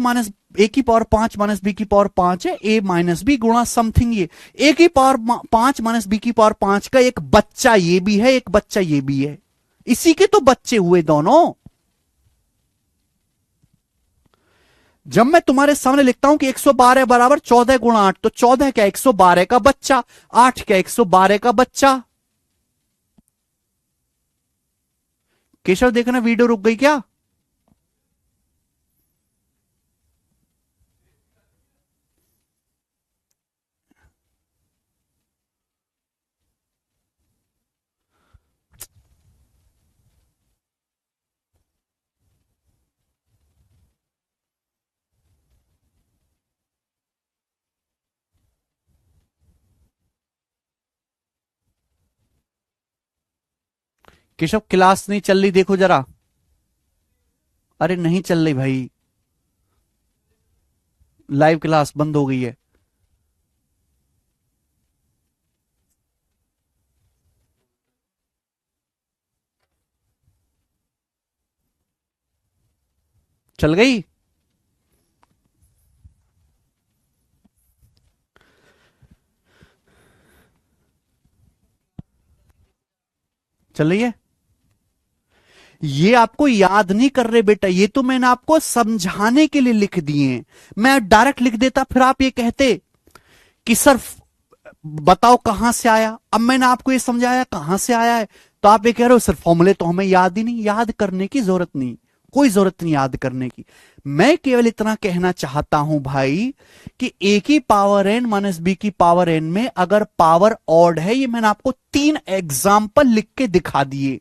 Speaker 1: 5 माइनस बी की पावर 5 है, ए माइनस बी गुणा समथिंग ये। ए की पावर 5 माइनस बी की पावर 5 का एक बच्चा ये भी है, एक बच्चा ये भी है। इसी के तो बच्चे हुए दोनों। जब मैं तुम्हारे सामने लिखता हूं कि 112 बराबर 14 गुणा 8, तो 14 क्या? 112 का बच्चा, 8 क्या? 112 का बच्चा। केशव देखना वीडियो रुक गई क्या? केशव क्लास नहीं चल रही, देखो जरा। अरे नहीं चल रही भाई, लाइव क्लास बंद हो गई है। चल गई? चल रही है? ये आपको याद नहीं कर रहे बेटा, ये तो मैंने आपको समझाने के लिए लिख दिए हैं। मैं डायरेक्ट लिख देता फिर आप ये कहते कि सर बताओ कहां से आया। अब मैंने आपको ये समझाया कहां से आया है, तो आप ये कह रहे हो सर फॉर्मूले तो हमें याद ही नहीं। याद करने की जरूरत नहीं, कोई जरूरत नहीं याद करने की। मैं केवल इतना कहना चाहता हूं भाई कि ए की पावर एन माइनस बी की पावर एन में अगर पावर ऑड है, ये मैंने आपको 3 एग्जाम्पल लिख के दिखा दिए।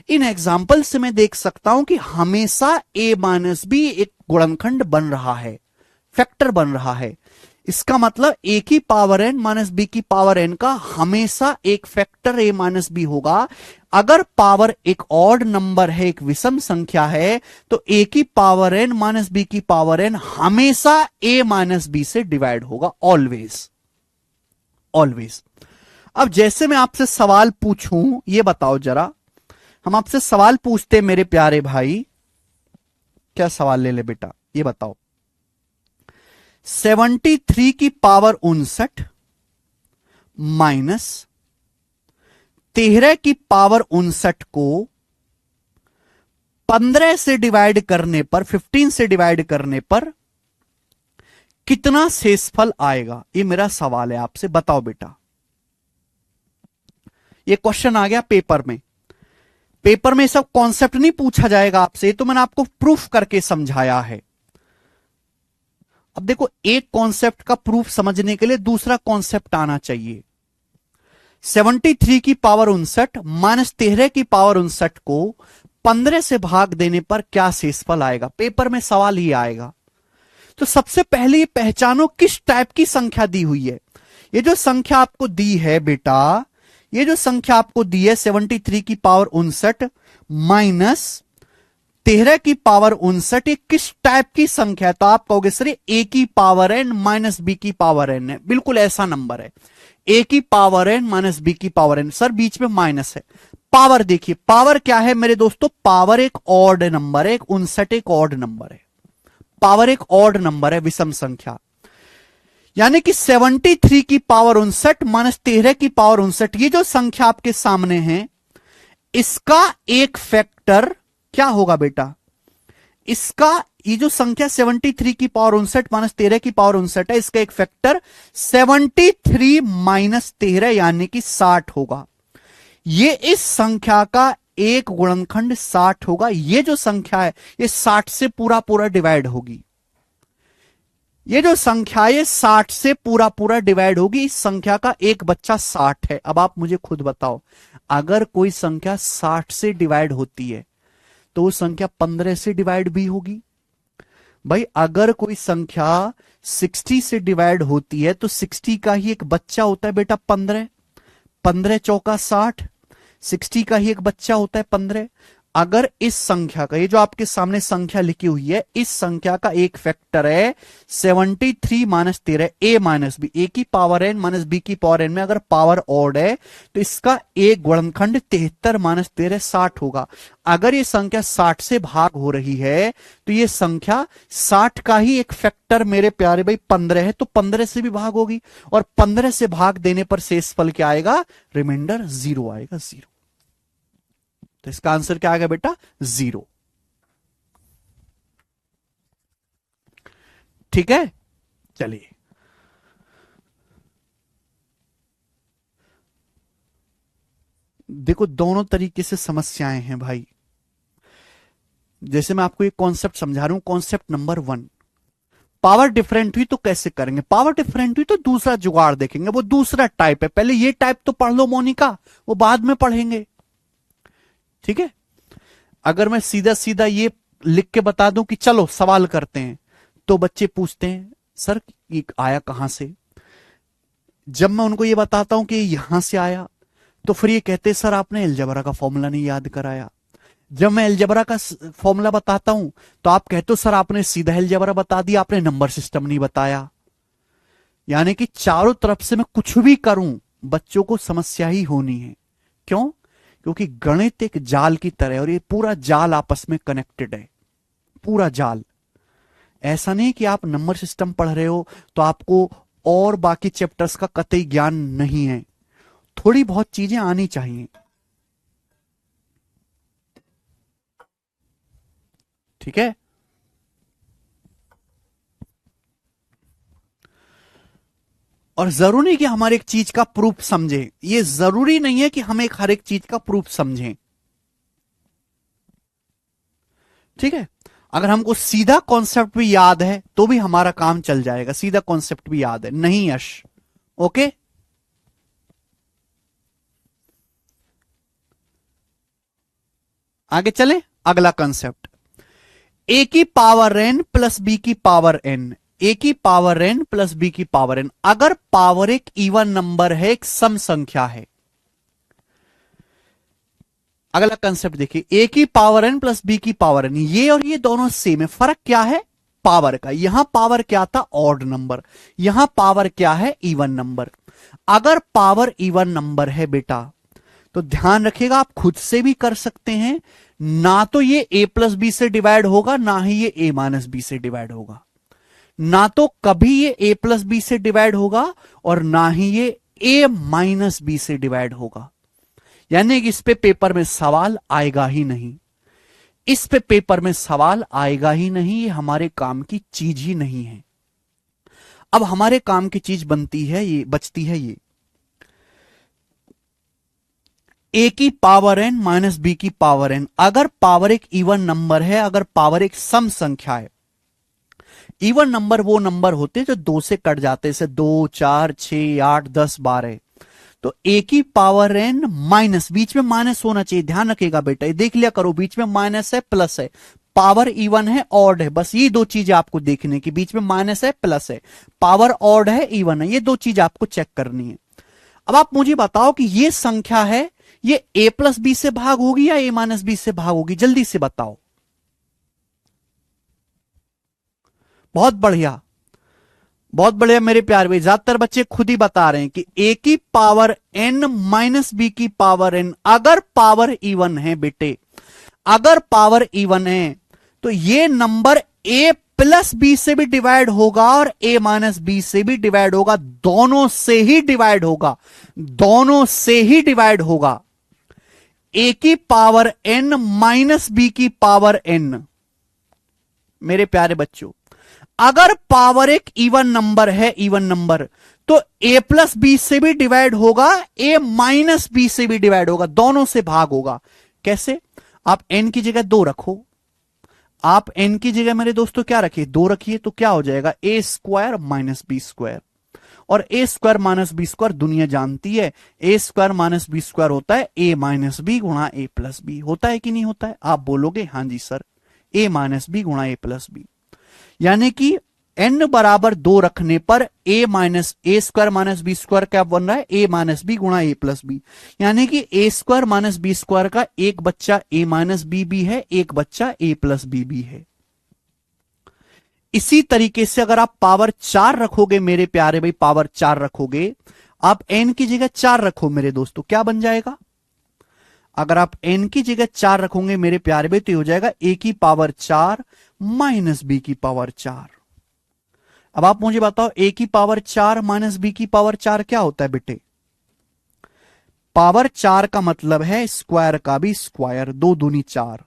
Speaker 1: इन एग्जाम्पल से मैं देख सकता हूं कि हमेशा ए माइनस बी एक गुणनखंड बन रहा है, फैक्टर बन रहा है। इसका मतलब ए की पावर एन माइनस बी की पावर एन का हमेशा एक फैक्टर ए माइनस बी होगा। अगर पावर एक ऑड नंबर है, एक विषम संख्या है, तो ए की पावर एन माइनस बी की पावर एन हमेशा ए माइनस बी से डिवाइड होगा, ऑलवेज ऑलवेज। अब जैसे मैं आपसे सवाल पूछूं, ये बताओ जरा, हम आपसे सवाल पूछते हैं मेरे प्यारे भाई, क्या सवाल ले ले बेटा, ये बताओ। 73 की पावर 59 माइनस 13 की पावर 59 को 15 से डिवाइड करने पर, 15 से डिवाइड करने पर कितना शेषफल आएगा? ये मेरा सवाल है आपसे, बताओ बेटा। ये क्वेश्चन आ गया पेपर में। पेपर में सब कॉन्सेप्ट नहीं पूछा जाएगा आपसे, तो मैंने आपको प्रूफ करके समझाया है। अब देखो, एक कॉन्सेप्ट का प्रूफ समझने के लिए दूसरा कॉन्सेप्ट आना चाहिए। 73 की पावर 59 माइनस 13 की पावर 59 को 15 से भाग देने पर क्या शेषफल आएगा? पेपर में सवाल ही आएगा। तो सबसे पहले ये पहचानो किस टाइप की संख्या दी हुई है। ये जो संख्या आपको दी है बेटा, ये जो संख्या आपको दी है 73 की पावर 59 माइनस 13 की पावर 59, ये किस टाइप की संख्या है? तो आप कहोगे सर ए की पावर एन माइनस बी की पावर एन है। बिल्कुल ऐसा नंबर है, ए की पावर एन माइनस बी की पावर एन। सर बीच में माइनस है। पावर देखिए, पावर क्या है मेरे दोस्तों? पावर एक ऑड नंबर है, 59 एक ऑड नंबर है। पावर एक ऑड नंबर है, विषम संख्या। यानी कि 73 की पावर 59 माइनस 13 की पावर 59, ये जो संख्या आपके सामने है, इसका एक फैक्टर क्या होगा बेटा? इसका ये जो संख्या 73 की पावर 59 माइनस 13 की पावर 59 है, इसका एक फैक्टर 73 माइनस 13 यानी कि 60 होगा। ये इस संख्या का एक गुणनखंड 60 होगा। ये जो संख्या है ये 60 से पूरा पूरा डिवाइड होगी। ये जो संख्या है 60 से पूरा पूरा डिवाइड होगी। इस संख्या का एक बच्चा 60 है। अब आप मुझे खुद बताओ, अगर कोई संख्या 60 से डिवाइड होती है तो वो संख्या 15 से डिवाइड भी होगी। भाई अगर कोई संख्या 60 से डिवाइड होती है तो 60 का ही एक बच्चा होता है बेटा 15। 15 चौका 60, 60 का ही एक बच्चा होता है 15। अगर इस संख्या का, ये जो आपके सामने संख्या लिखी हुई है, इस संख्या का एक फैक्टर है 73 माइनस 13 ए माइनस बी, ए की पावर एन माइनस बी की पावर एन में अगर पावर ऑड है तो इसका एक गुणनखंड 73 माइनस 13 60 होगा। अगर ये संख्या 60 से भाग हो रही है तो ये संख्या 60 का ही एक फैक्टर मेरे प्यारे भाई 15 है, तो 15 से भी भाग होगी और 15 से भाग देने पर शेषफल क्या आएगा? रिमाइंडर 0 आएगा, 0। तो इसका आंसर क्या आएगा बेटा? 0। ठीक है, चलिए देखो, दोनों तरीके से समस्याएं हैं भाई। जैसे मैं आपको एक कॉन्सेप्ट समझा रहा हूं, कॉन्सेप्ट नंबर 1, पावर डिफरेंट हुई तो कैसे करेंगे, पावर डिफरेंट हुई तो दूसरा जुगाड़ देखेंगे, वो दूसरा टाइप है, पहले ये टाइप तो पढ़ लो मोनिका, वो बाद में पढ़ेंगे, ठीक है। अगर मैं सीधा सीधा ये लिख के बता दूं कि चलो सवाल करते हैं, तो बच्चे पूछते हैं सर ये आया कहां से। जब मैं उनको ये बताता हूं कि यहां से आया, तो फिर ये कहते सर आपने अलजेब्रा का फॉर्मूला नहीं याद कराया। जब मैं अलजेब्रा का फॉर्मूला बताता हूं, तो आप कहते हो सर आपने सीधा अलजेब्रा बता दिया, आपने नंबर सिस्टम नहीं बताया। यानी कि चारों तरफ से मैं कुछ भी करूं, बच्चों को समस्या ही होनी है। क्यों? क्योंकि गणित एक जाल की तरह है, और ये पूरा जाल आपस में कनेक्टेड है, पूरा जाल। ऐसा नहीं कि आप नंबर सिस्टम पढ़ रहे हो तो आपको और बाकी चैप्टर्स का कतई ज्ञान नहीं है, थोड़ी बहुत चीजें आनी चाहिए, ठीक है। और जरूरी नहीं कि हमारे एक चीज का प्रूफ समझें, ये जरूरी नहीं है कि हम एक हर एक चीज का प्रूफ समझें, ठीक है। अगर हमको सीधा कॉन्सेप्ट भी याद है तो भी हमारा काम चल जाएगा, सीधा कॉन्सेप्ट भी याद है नहीं यश, ओके। आगे चले, अगला कॉन्सेप्ट, ए की पावर एन प्लस बी की पावर एन, ए की पावर एन प्लस बी की पावर एन। अगर पावर एक इवन नंबर है, एक सम संख्या है, अगला कंसेप्ट देखिए, ए की पावर एन प्लस बी की पावर एन, ये और ये दोनों सेम है, फर्क क्या है? पावर का। यहां पावर क्या था? ऑड नंबर, यहां पावर क्या है? Even number. अगर पावर इवन नंबर है बेटा, तो ध्यान रखिएगा, आप खुद से भी कर सकते हैं, ना तो ये ए प्लस बी से डिवाइड होगा, ना ही ये ए माइनस बी से डिवाइड होगा, ना तो कभी ये ए प्लस बी से डिवाइड होगा और ना ही ये ए माइनस बी से डिवाइड होगा। यानी कि इस पे पेपर में सवाल आएगा ही नहीं, इस पे पेपर में सवाल आएगा ही नहीं, ये हमारे काम की चीज ही नहीं है। अब हमारे काम की चीज बनती है ये, बचती है ये, ए की पावर एन माइनस बी की पावर एन। अगर पावर एक इवन नंबर है, अगर पावर एक सम संख्या है, इवन नंबर वो नंबर होते हैं जो 2 से कट जाते हैं, जैसे 2, 4, 6, 8, 10, 12। तो ए की पावर एन माइनस, बीच में माइनस होना चाहिए, ध्यान रखिएगा बेटा, ये देख लिया करो, बीच में माइनस है प्लस है, पावर इवन है ऑड है, बस ये दो चीजें आपको देखने की, बीच में माइनस है प्लस है, पावर ऑड है इवन है, ये दो चीज आपको चेक करनी है। अब आप मुझे बताओ कि ये संख्या है, ये ए प्लस बी से भाग होगी या ए माइनस बी से भाग होगी, जल्दी से बताओ। बहुत बढ़िया, बहुत बढ़िया मेरे प्यारे भाई, ज्यादातर बच्चे खुद ही बता रहे हैं कि ए की पावर एन माइनस बी की पावर एन, अगर पावर इवन है बेटे, अगर पावर इवन है तो ये नंबर ए प्लस बी से भी डिवाइड होगा और ए माइनस बी से भी डिवाइड होगा, दोनों से ही डिवाइड होगा, दोनों से ही डिवाइड होगा। ए की पावर एन माइनस बी की पावर एन, मेरे प्यारे बच्चों, अगर पावर एक इवन नंबर है, इवन नंबर, तो ए प्लस बी से भी डिवाइड होगा, ए माइनस बी से भी डिवाइड होगा, दोनों से भाग होगा। कैसे? आप एन की जगह 2 रखो, आप एन की जगह मेरे दोस्तों क्या रखिए? 2 रखिए, तो क्या हो जाएगा? ए स्क्वायर माइनस बी स्क्वायर। और ए स्क्वायर माइनस बी स्क्वायर दुनिया जानती है, ए स्क्वायर माइनस बी स्क्वायर होता है ए माइनस बी गुणा ए प्लस बी, होता है कि नहीं होता है? आप बोलोगे हाँ जी सर, ए माइनस बी गुणा ए प्लस बी। यानी कि n बराबर 2 रखने पर ए स्क्वायर माइनस बी स्क्वायर क्या बन रहा है? ए माइनस बी गुणा ए प्लस बी। यानी कि A square minus B square का एक बच्चा ए माइनस बी भी है, एक बच्चा ए प्लस बी भी है। इसी तरीके से अगर आप पावर 4 रखोगे मेरे प्यारे भाई, पावर 4 रखोगे, आप n की जगह 4 रखो मेरे दोस्तों, क्या बन जाएगा? अगर आप n की जगह 4 रखोगे मेरे प्यारे भाई, तो हो जाएगा a की पावर 4 माइनस बी की पावर 4। अब आप मुझे बताओ, a की पावर 4 माइनस बी की पावर 4 क्या होता है बेटे? पावर 4 का मतलब है स्क्वायर का भी स्क्वायर, 2 दूनी 4।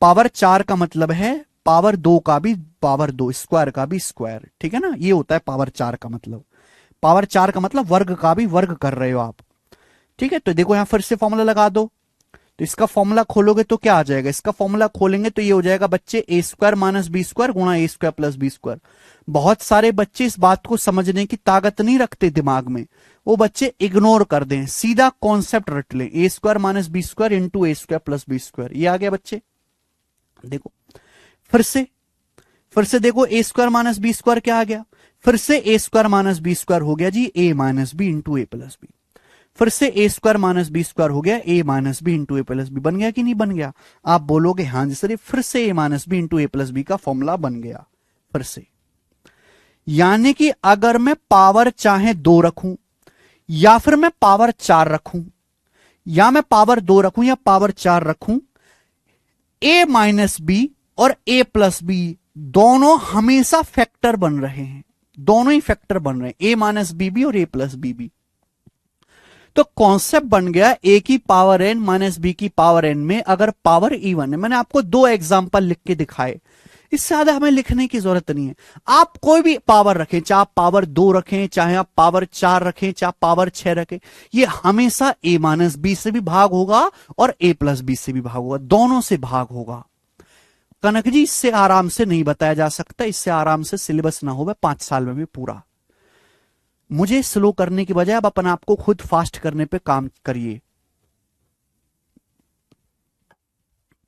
Speaker 1: पावर 4 का मतलब है पावर 2 का भी पावर 2, स्क्वायर का भी स्क्वायर, ठीक है ना? ये होता है पावर 4 का मतलब। पावर 4 का मतलब वर्ग का भी वर्ग कर रहे हो आप, ठीक है? तो देखो यहां फिर से फॉर्मूला लगा दो, तो तो इसका फॉर्मूला खोलोगे तो क्या आ जाएगा, इसका फॉर्मूला खोलेंगे तो ये हो जाएगा बच्चे ए स्क्वायर माइनस बी स्क्वायर गुणा A square plus B square. बहुत सारे बच्चे इस बात को समझने की ताकत नहीं रखते दिमाग में, वो बच्चे इग्नोर कर दें, सीधा कॉन्सेप्ट रट लें, A square minus B square into A square plus B square. ये आ गया बच्चे, देखो फिर से देखो, A square minus B square क्या आ गया, फिर से A square minus B square हो गया जी A minus B into A plus B. फिर से A square minus B square हो गया A minus B into A plus B. बन गया कि नहीं बन गया? आप बोलोगे हाँ जी सर, फिर से ए minus B into A plus B का फॉर्मूला बन गया फिर से। यानी कि अगर मैं पावर चाहे 2 रखूं या फिर मैं पावर 4 रखूं, या मैं पावर 2 रखूं या पावर 4 रखूं, ए माइनस बी और ए प्लस बी दोनों हमेशा फैक्टर बन रहे हैं, दोनों ही फैक्टर बन रहे हैं, ए माइनस बी भी और ए प्लस बी भी। तो कॉन्सेप्ट बन गया ए की पावर एन माइनस बी की पावर एन में अगर पावर इवन है। मैंने आपको 2 एग्जांपल लिख के दिखाए, इससे ज्यादा हमें लिखने की जरूरत नहीं है। आप कोई भी पावर रखें, चाहे आप पावर 2 रखें, चाहे आप पावर 4 रखें, चाहे पावर 6 रखें, ये हमेशा ए माइनस बी से भी भाग होगा और ए प्लस बी से भी भाग होगा, दोनों से भाग होगा। कनक जी इससे आराम से नहीं बताया जा सकता, इससे आराम से सिलेबस ना हो 5 साल में भी पूरा। मुझे स्लो करने की बजाय अब अपने आप को खुद फास्ट करने पे काम करिए।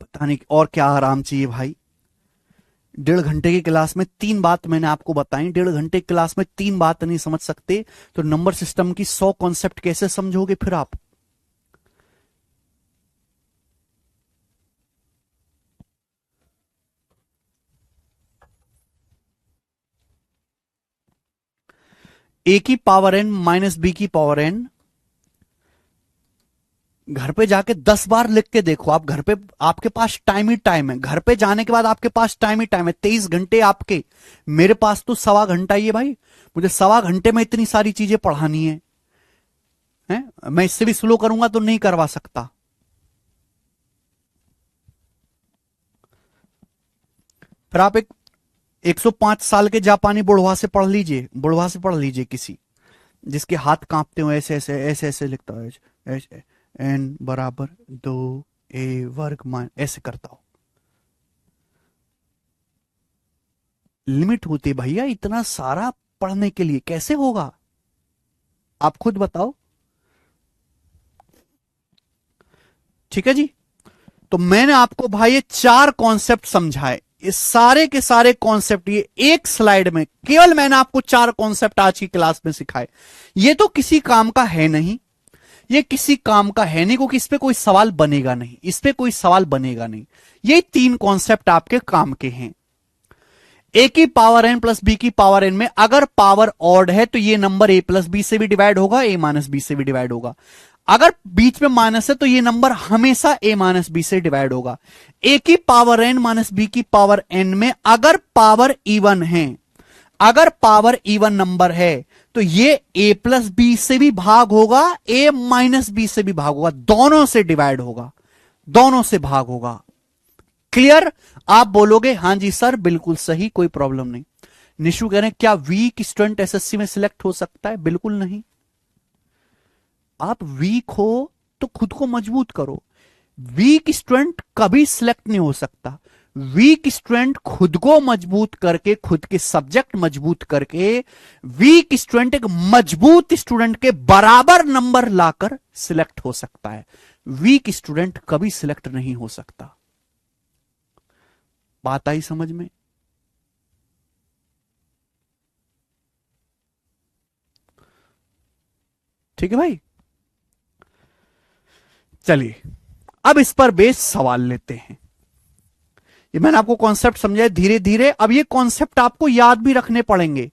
Speaker 1: पता नहीं और क्या आराम चाहिए भाई। 1.5 घंटे की क्लास में 3 बात मैंने आपको बताई, 1.5 घंटे की क्लास में 3 बात नहीं समझ सकते तो नंबर सिस्टम की 100 कॉन्सेप्ट कैसे समझोगे फिर आप? ए की पावर एन माइनस बी की पावर एन, घर पे जाके 10 बार लिख के देखो आप। घर पे आपके पास टाइम ही टाइम है, घर पे जाने के बाद आपके पास टाइम ही टाइम है, 23 घंटे आपके। मेरे पास तो 1.25 घंटा ही है भाई, मुझे 1.25 घंटे में इतनी सारी चीजें पढ़ानी है? मैं इससे भी स्लो करूंगा तो नहीं करवा सकता। फिर आप एक 105 साल के जापानी बुढ़वा से पढ़ लीजिए, बुढ़वा से पढ़ लीजिए किसी जिसके हाथ कांपते हो, ऐसे ऐसे ऐसे ऐसे लिखता हो, ऐसे एन बराबर 2 ए वर्ग मान ऐसे करता हो। लिमिट होती है भैया, इतना सारा पढ़ने के लिए कैसे होगा आप खुद बताओ। ठीक है जी, तो मैंने आपको भाई ये 4 कॉन्सेप्ट समझाए, ये सारे के सारे कॉन्सेप्ट ये एक स्लाइड में, केवल मैंने आपको 4 कॉन्सेप्ट आज की क्लास में सिखाए। ये तो किसी काम का है नहीं, ये किसी काम का है नहीं, क्योंकि इस पे कोई सवाल बनेगा नहीं, इस पे कोई सवाल बनेगा नहीं। ये 3 कॉन्सेप्ट आपके काम के हैं। ए की पावर एन प्लस बी की पावर एन में अगर पावर ऑड है तो ये नंबर ए प्लस बी से भी डिवाइड होगा, ए माइनस बी से भी डिवाइड होगा। अगर बीच में माइनस है तो ये नंबर हमेशा ए माइनस बी से डिवाइड होगा। ए की पावर एन माइनस बी की पावर एन में अगर पावर इवन है, अगर पावर इवन नंबर है तो ये ए प्लस बी से भी भाग होगा, ए माइनस बी से भी भाग होगा, दोनों से डिवाइड होगा, दोनों से भाग होगा। क्लियर? आप बोलोगे हां जी सर बिल्कुल सही, कोई प्रॉब्लम नहीं। निशु कह रहे हैं क्या वीक स्टूडेंट एसएससी में सिलेक्ट हो सकता है? बिल्कुल नहीं। आप वीक हो तो खुद को मजबूत करो, वीक स्टूडेंट कभी सिलेक्ट नहीं हो सकता। वीक स्टूडेंट खुद को मजबूत करके, खुद के सब्जेक्ट मजबूत करके, वीक स्टूडेंट एक मजबूत स्टूडेंट के बराबर नंबर लाकर सिलेक्ट हो सकता है। वीक स्टूडेंट कभी सिलेक्ट नहीं हो सकता। बात आई समझ में? ठीक है भाई, चलिए अब इस पर बेस सवाल लेते हैं। ये मैंने आपको कॉन्सेप्ट समझाया धीरे धीरे, अब ये कॉन्सेप्ट आपको याद भी रखने पड़ेंगे।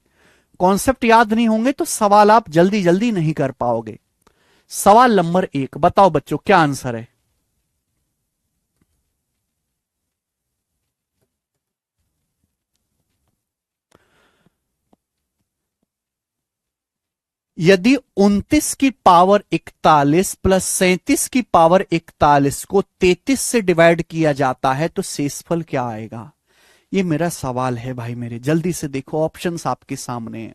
Speaker 1: कॉन्सेप्ट याद नहीं होंगे तो सवाल आप जल्दी जल्दी नहीं कर पाओगे। सवाल नंबर 1, बताओ बच्चों क्या आंसर है? यदि 29 की पावर 41 प्लस 37 की पावर 41 को 33 से डिवाइड किया जाता है तो शेषफल क्या आएगा? ये मेरा सवाल है भाई मेरे, जल्दी से देखो, ऑप्शंस आपके सामने हैं।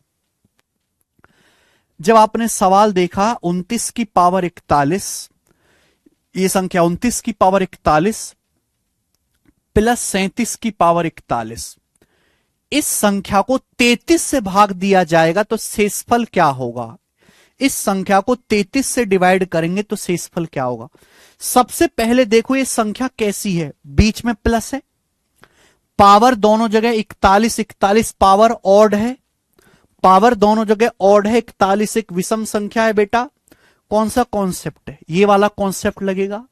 Speaker 1: जब आपने सवाल देखा 29 की पावर 41, ये संख्या 29 की पावर 41 प्लस 37 की पावर 41, इस संख्या को 33 से भाग दिया जाएगा तो शेषफल क्या होगा? इस संख्या को 33 से डिवाइड करेंगे तो शेषफल क्या होगा? सबसे पहले देखो ये संख्या कैसी है, बीच में प्लस है, पावर दोनों जगह 41, 41 पावर ऑड है, पावर दोनों जगह ऑड है, 41 एक विषम संख्या है बेटा। कौन सा कॉन्सेप्ट है? ये वाला कॉन्सेप्ट लगेगा।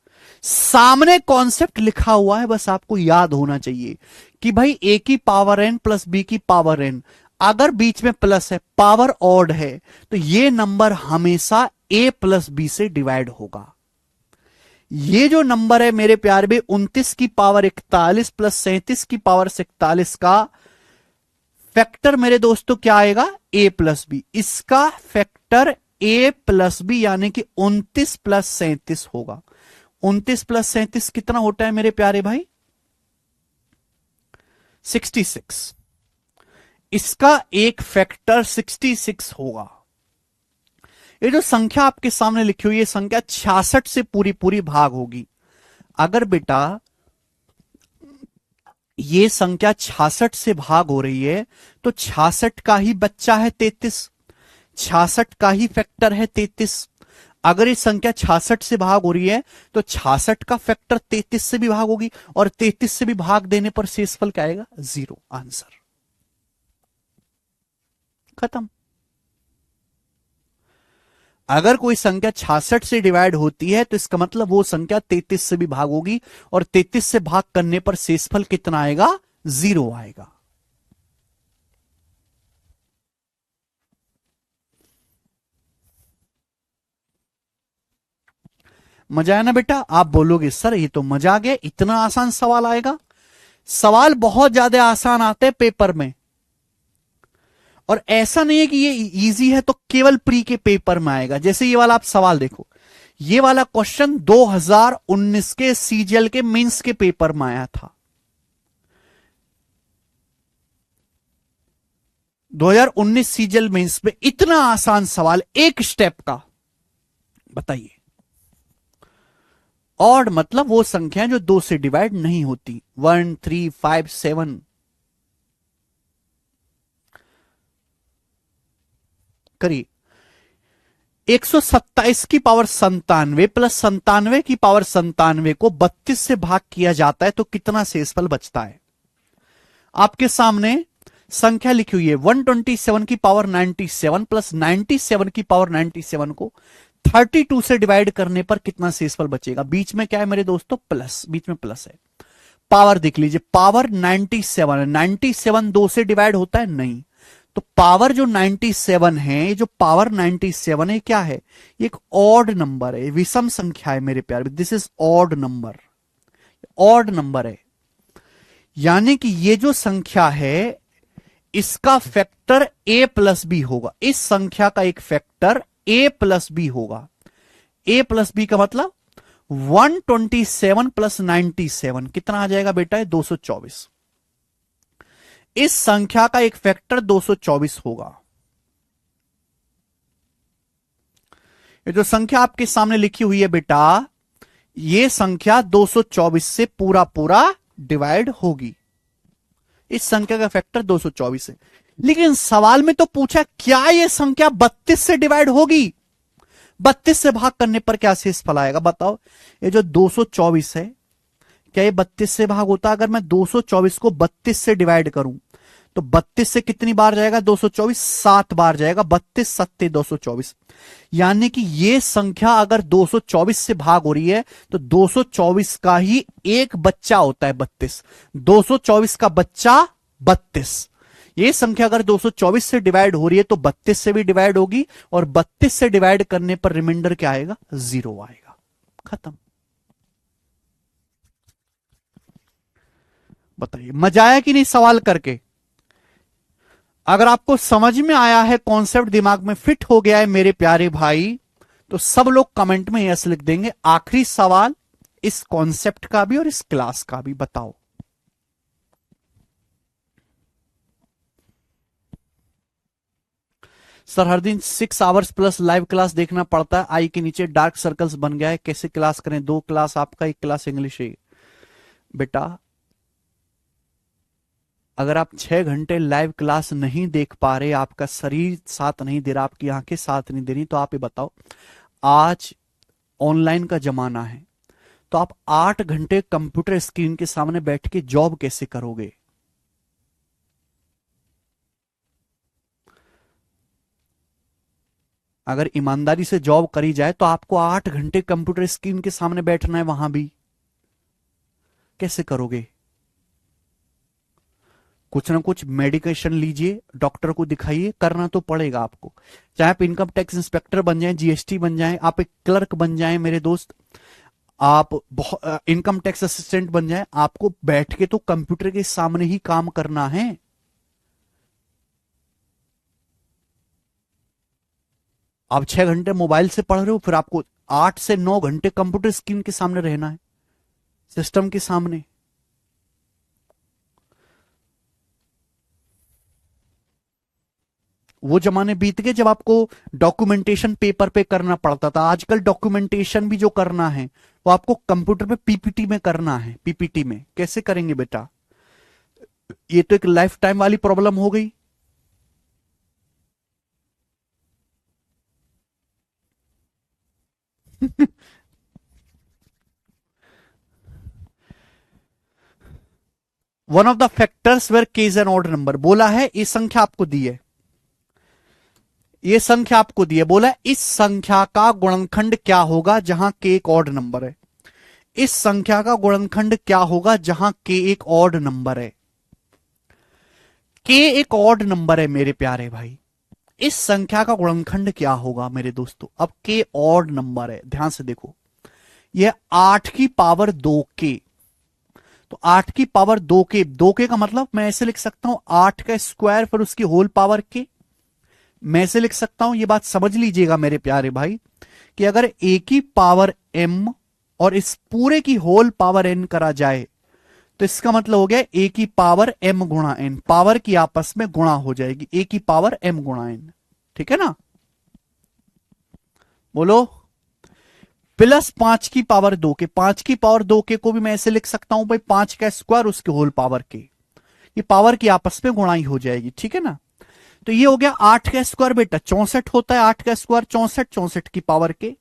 Speaker 1: सामने कॉन्सेप्ट लिखा हुआ है, बस आपको याद होना चाहिए कि भाई ए की पावर एन प्लस बी की पावर एन, अगर बीच में प्लस है, पावर ऑड है, तो ये नंबर हमेशा ए प्लस बी से डिवाइड होगा। ये जो नंबर है मेरे प्यारे भी 29 की पावर 41 प्लस 37 की पावर 41 का फैक्टर मेरे दोस्तों क्या आएगा? ए प्लस बी। इसका फैक्टर ए प्लस बी यानी कि 29 प्लस 37 होगा। 29 प्लस 37 कितना होता है मेरे प्यारे भाई? 66। इसका एक फैक्टर 66 होगा। ये जो संख्या आपके सामने लिखी हुई है संख्या 66 से पूरी पूरी भाग होगी। अगर बेटा ये संख्या 66 से भाग हो रही है तो 66 का ही बच्चा है 33, 66 का ही फैक्टर है 33। अगर ये संख्या 66 से भाग हो रही है तो 66 का फैक्टर 33 से भी भाग होगी, और 33 से भी भाग देने पर शेषफल क्या आएगा? 0। आंसर खत्म। अगर कोई संख्या 66 से डिवाइड होती है तो इसका मतलब वो संख्या 33 से भी भाग होगी, और 33 से भाग करने पर शेषफल कितना आएगा? 0 आएगा। मजा आया ना बेटा? आप बोलोगे सर ये तो मजा आ गया, इतना आसान सवाल आएगा। सवाल बहुत ज्यादा आसान आते हैं पेपर में, और ऐसा नहीं है कि ये इजी है तो केवल प्री के पेपर में आएगा। जैसे ये वाला आप सवाल देखो, ये वाला क्वेश्चन 2019 के सीजीएल के मेंस के पेपर में आया था। 2019 सीजीएल मेंस में इतना आसान सवाल एक स्टेप का, बताइए। ऑड मतलब वो संख्या जो 2 से डिवाइड नहीं होती, 1, 3, 5, 7। करिए। 127 की पावर 97 प्लस 97 की पावर 97 को 32 से भाग किया जाता है तो कितना शेषफल बचता है? आपके सामने संख्या लिखी हुई है 127 की पावर 97 प्लस 97 की पावर 97 को 32 से डिवाइड करने पर कितना शेषफल बचेगा? बीच में क्या है मेरे दोस्तों? प्लस, बीच में प्लस है। पावर देख लीजिए, पावर 97 है, 97 2 से डिवाइड होता है? नहीं। तो पावर जो 97 है, ये जो पावर 97 है क्या है? एक ऑड नंबर है, विषम संख्या है मेरे प्यारे। This is odd number, odd number है। यानी कि ये जो संख्या है इसका फैक्टर ए प्लस बी होगा। इस संख्या का एक फैक्टर ए प्लस बी होगा। ए प्लस बी का मतलब 127 प्लस 97 कितना आ जाएगा बेटा? 224। इस संख्या का एक फैक्टर 224 होगा। ये जो संख्या आपके सामने लिखी हुई है बेटा, ये संख्या 224 से पूरा पूरा डिवाइड होगी। इस संख्या का फैक्टर 224 है। लेकिन सवाल में तो पूछा क्या ये संख्या 32 से डिवाइड होगी? 32 से भाग करने पर क्या शेषफल आएगा? बताओ। ये जो 224 है, क्या ये 32 से भाग होता? अगर मैं 224 को 32 से डिवाइड करूं तो 32 से कितनी बार जाएगा? 224 7 बार जाएगा। 32 सत्ते 224। यानी कि ये संख्या अगर 224 से भाग हो रही है तो 224 का ही एक बच्चा होता है 32। 224 का बच्चा 32। ये संख्या अगर 224 से डिवाइड हो रही है तो 32 से भी डिवाइड होगी, और 32 से डिवाइड करने पर रिमाइंडर क्या आएगा? 0 आएगा। खत्म। बताइए मजा आया कि नहीं सवाल करके? अगर आपको समझ में आया है, कॉन्सेप्ट दिमाग में फिट हो गया है मेरे प्यारे भाई, तो सब लोग कमेंट में यस लिख देंगे। आखिरी सवाल इस कॉन्सेप्ट का भी और इस क्लास का भी, बताओ। सर हर दिन 6 आवर्स प्लस लाइव क्लास देखना पड़ता है, आई के नीचे डार्क सर्कल्स बन गया है, कैसे क्लास करें? 2 क्लास आपका, 1 क्लास इंग्लिश है। बेटा अगर आप 6 घंटे लाइव क्लास नहीं देख पा रहे, आपका शरीर साथ नहीं दे रहा, आपकी आंखें साथ नहीं दे रही, तो आप ये बताओ, आज ऑनलाइन का जमाना है, तो आप 8 घंटे कंप्यूटर स्क्रीन के सामने बैठ के जॉब कैसे करोगे? अगर ईमानदारी से जॉब करी जाए तो आपको 8 घंटे कंप्यूटर स्क्रीन के सामने बैठना है, वहां भी कैसे करोगे? कुछ ना कुछ मेडिकेशन लीजिए, डॉक्टर को दिखाइए, करना तो पड़ेगा आपको। चाहे आप इनकम टैक्स इंस्पेक्टर बन जाएं, जीएसटी बन जाएं, आप एक क्लर्क बन जाएं मेरे दोस्त, आप इनकम टैक्स असिस्टेंट बन जाएं, आपको बैठ के तो कंप्यूटर के सामने ही काम करना है। आप 6 घंटे मोबाइल से पढ़ रहे हो, फिर आपको 8 से 9 घंटे कंप्यूटर स्क्रीन के सामने रहना है, सिस्टम के सामने। वो जमाने बीत गए जब आपको डॉक्यूमेंटेशन पेपर पे करना पड़ता था। आजकल डॉक्यूमेंटेशन भी जो करना है वो आपको कंप्यूटर पे पीपीटी में करना है। पीपीटी में कैसे करेंगे बेटा? ये तो एक लाइफ टाइम वाली प्रॉब्लम हो गई। One of the factors where K is an odd number, बोला है ये संख्या आपको दी है, ये संख्या आपको दी है, बोला है इस संख्या का गुणनखंड क्या होगा जहां के एक ऑड नंबर है। इस संख्या का गुणनखंड क्या होगा जहां के एक ऑड नंबर है। के एक ऑड नंबर है मेरे प्यारे भाई, इस संख्या का गुणनखंड क्या होगा मेरे दोस्तों? अब के ऑड नंबर है, ध्यान से देखो, यह 8 की पावर 2 के, तो 8 की पावर 2 के, 2 के का मतलब मैं ऐसे लिख सकता हूं 8 का स्क्वायर फिर उसकी होल पावर के, मैं ऐसे लिख सकता हूं। ये बात समझ लीजिएगा मेरे प्यारे भाई कि अगर ए की पावर m और इस पूरे की होल पावर n करा जाए तो इसका मतलब हो गया ए की पावर m गुणा n, पावर की आपस में गुणा हो जाएगी, ए की पावर m गुणा n, ठीक है ना? बोलो। प्लस 5 की पावर 2 के, 5 की पावर 2 के को भी मैं ऐसे लिख सकता हूं भाई 5 का स्क्वायर उसके होल पावर के, ये पावर की आपस में गुणाई हो जाएगी, ठीक है ना? तो ये हो गया 8 का स्क्वायर बेटा 64 होता है, 8 का स्क्वायर 64, 64 की पावर के,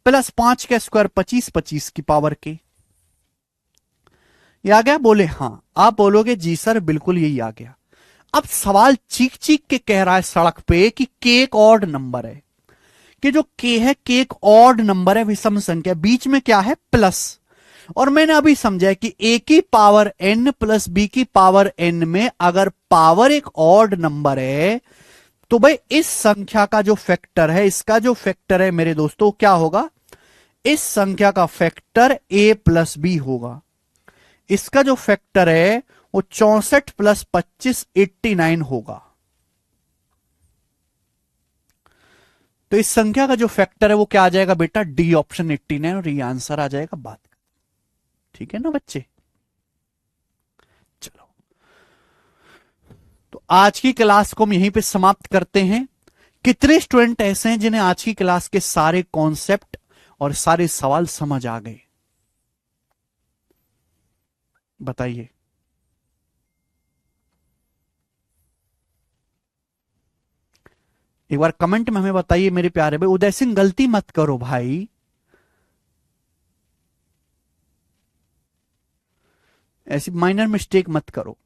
Speaker 1: प्लस 5 का स्क्वायर 25, 25 की पावर के। ये आ गया? बोले हाँ। आप बोलोगे जी सर बिल्कुल यही आ गया। अब सवाल चीख चीख के कह रहा है सड़क पे कि के एक ऑड नंबर है, कि जो के है के एक ऑड नंबर है, विषम संख्या, बीच में क्या है? प्लस। और मैंने अभी समझा कि ए की पावर n प्लस बी की पावर n में अगर पावर एक ऑड नंबर है तो भाई इस संख्या का जो फैक्टर है, इसका जो फैक्टर है मेरे दोस्तों क्या होगा? इस संख्या का फैक्टर a प्लस बी होगा। इसका जो फैक्टर है वो 64 प्लस 25 89 होगा। तो इस संख्या का जो फैक्टर है वो क्या आ जाएगा बेटा? डी ऑप्शन 89, और ये आंसर आ जाएगा बात। ठीक है ना बच्चे? चलो, तो आज की क्लास को हम यहीं पे समाप्त करते हैं। कितने स्टूडेंट ऐसे हैं जिन्हें आज की क्लास के सारे कॉन्सेप्ट और सारे सवाल समझ आ गए? बताइए। एक बार कमेंट में हमें बताइए मेरे प्यारे भाई। उदय सिंह गलती मत करो भाई, ऐसी माइनर मिस्टेक मत करो।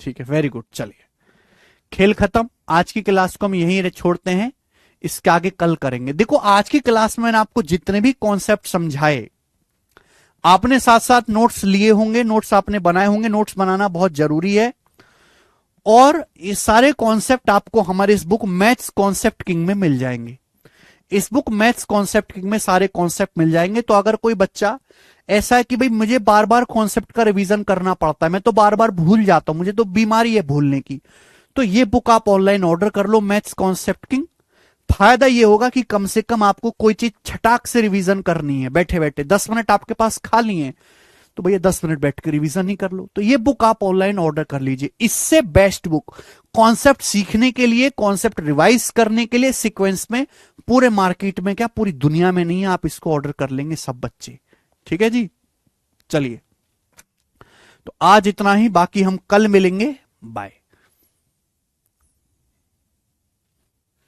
Speaker 1: ठीक है, वेरी गुड। चलिए, खेल खत्म। आज की क्लास को हम यहीं छोड़ते हैं, इसके आगे कल करेंगे। देखो आज की क्लास में मैंने आपको जितने भी कॉन्सेप्ट समझाए, आपने साथ साथ नोट्स लिए होंगे, नोट्स आपने बनाए होंगे। नोट्स बनाना बहुत जरूरी है, और ये सारे कॉन्सेप्ट आपको हमारे इस बुक मैथ्स कॉन्सेप्ट किंग में मिल जाएंगे। इस बुक मैथ्स कॉन्सेप्ट किंग में सारे कॉन्सेप्ट मिल जाएंगे। तो अगर कोई बच्चा ऐसा है कि भाई मुझे बार बार कॉन्सेप्ट का रिवीजन करना पड़ता है, मैं तो बार बार भूल जाता हूं, मुझे तो बीमारी है भूलने की, तो ये बुक आप ऑनलाइन ऑर्डर कर लो, मैथ्स कॉन्सेप्ट किंग। फायदा ये होगा कि कम से कम आपको कोई चीज छटाक से रिवीजन करनी है, बैठे बैठे 10 मिनट आपके पास खाली है, तो भैया 10 मिनट बैठ के रिवीजन ही कर लो। तो ये बुक आप ऑनलाइन ऑर्डर कर लीजिए। इससे बेस्ट बुक कॉन्सेप्ट सीखने के लिए, कॉन्सेप्ट रिवाइज करने के लिए सीक्वेंस में पूरे मार्केट में, क्या पूरी दुनिया में नहीं है। आप इसको ऑर्डर कर लेंगे सब बच्चे, ठीक है जी। चलिए, तो आज इतना ही, बाकी हम कल मिलेंगे। बाय।